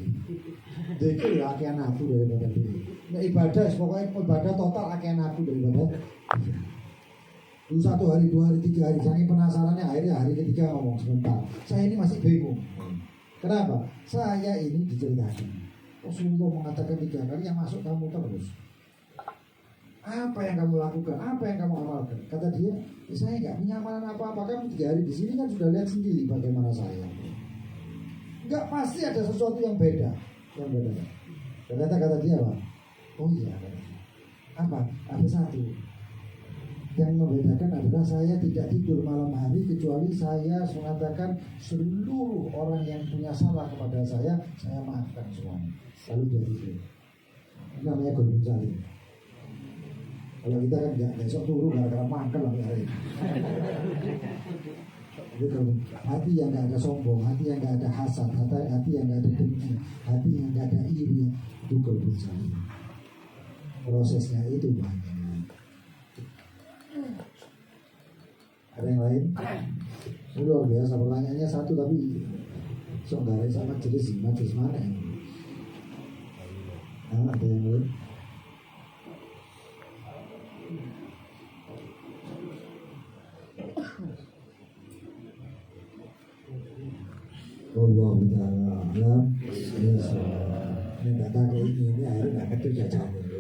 Zikir lah akeh anakku daripada dia. Nek ibadah pokoknya ibadah total akeh anakku daripada dia. Dulu 1 hari, 2 hari, 3 hari, saking penasarannya akhirnya hari ketiga ngomong sebentar. Saya ini masih bingung. Kenapa? Saya ini diceritakan Rasulullah mengatakan 3 kali yang masuk kamu terus. Apa yang kamu lakukan? Apa yang kamu amalkan? Kata dia, saya nggak punya amalan apa-apa. Kamu 3 hari di sini kan sudah lihat sendiri bagaimana saya. Nggak, pasti ada sesuatu yang beda. Ternyata kata dia apa? Oh iya. Apa? Ada satu. Yang membedakan adalah saya tidak tidur malam hari kecuali saya mengatakan seluruh orang yang punya salah kepada saya maafkan semuanya. Lalu dia tidur. Ini namanya golong salim. Kalau kita kan nggak besok turun gara-gara mangkel lah hari. Hati yang nggak ada sombong, hati yang nggak ada hasad, hati yang nggak ada dengki, hati yang nggak ada iri, itu golong salim. Prosesnya itu banyak. Ada yang lain? Ini luar biasa, pertanyaannya satu tapi saudara sama majelis mana ini? Ada yang lain? Allah ta'ala alam. Ini nggak tahu ini akhirnya nggak ngerti jajannya.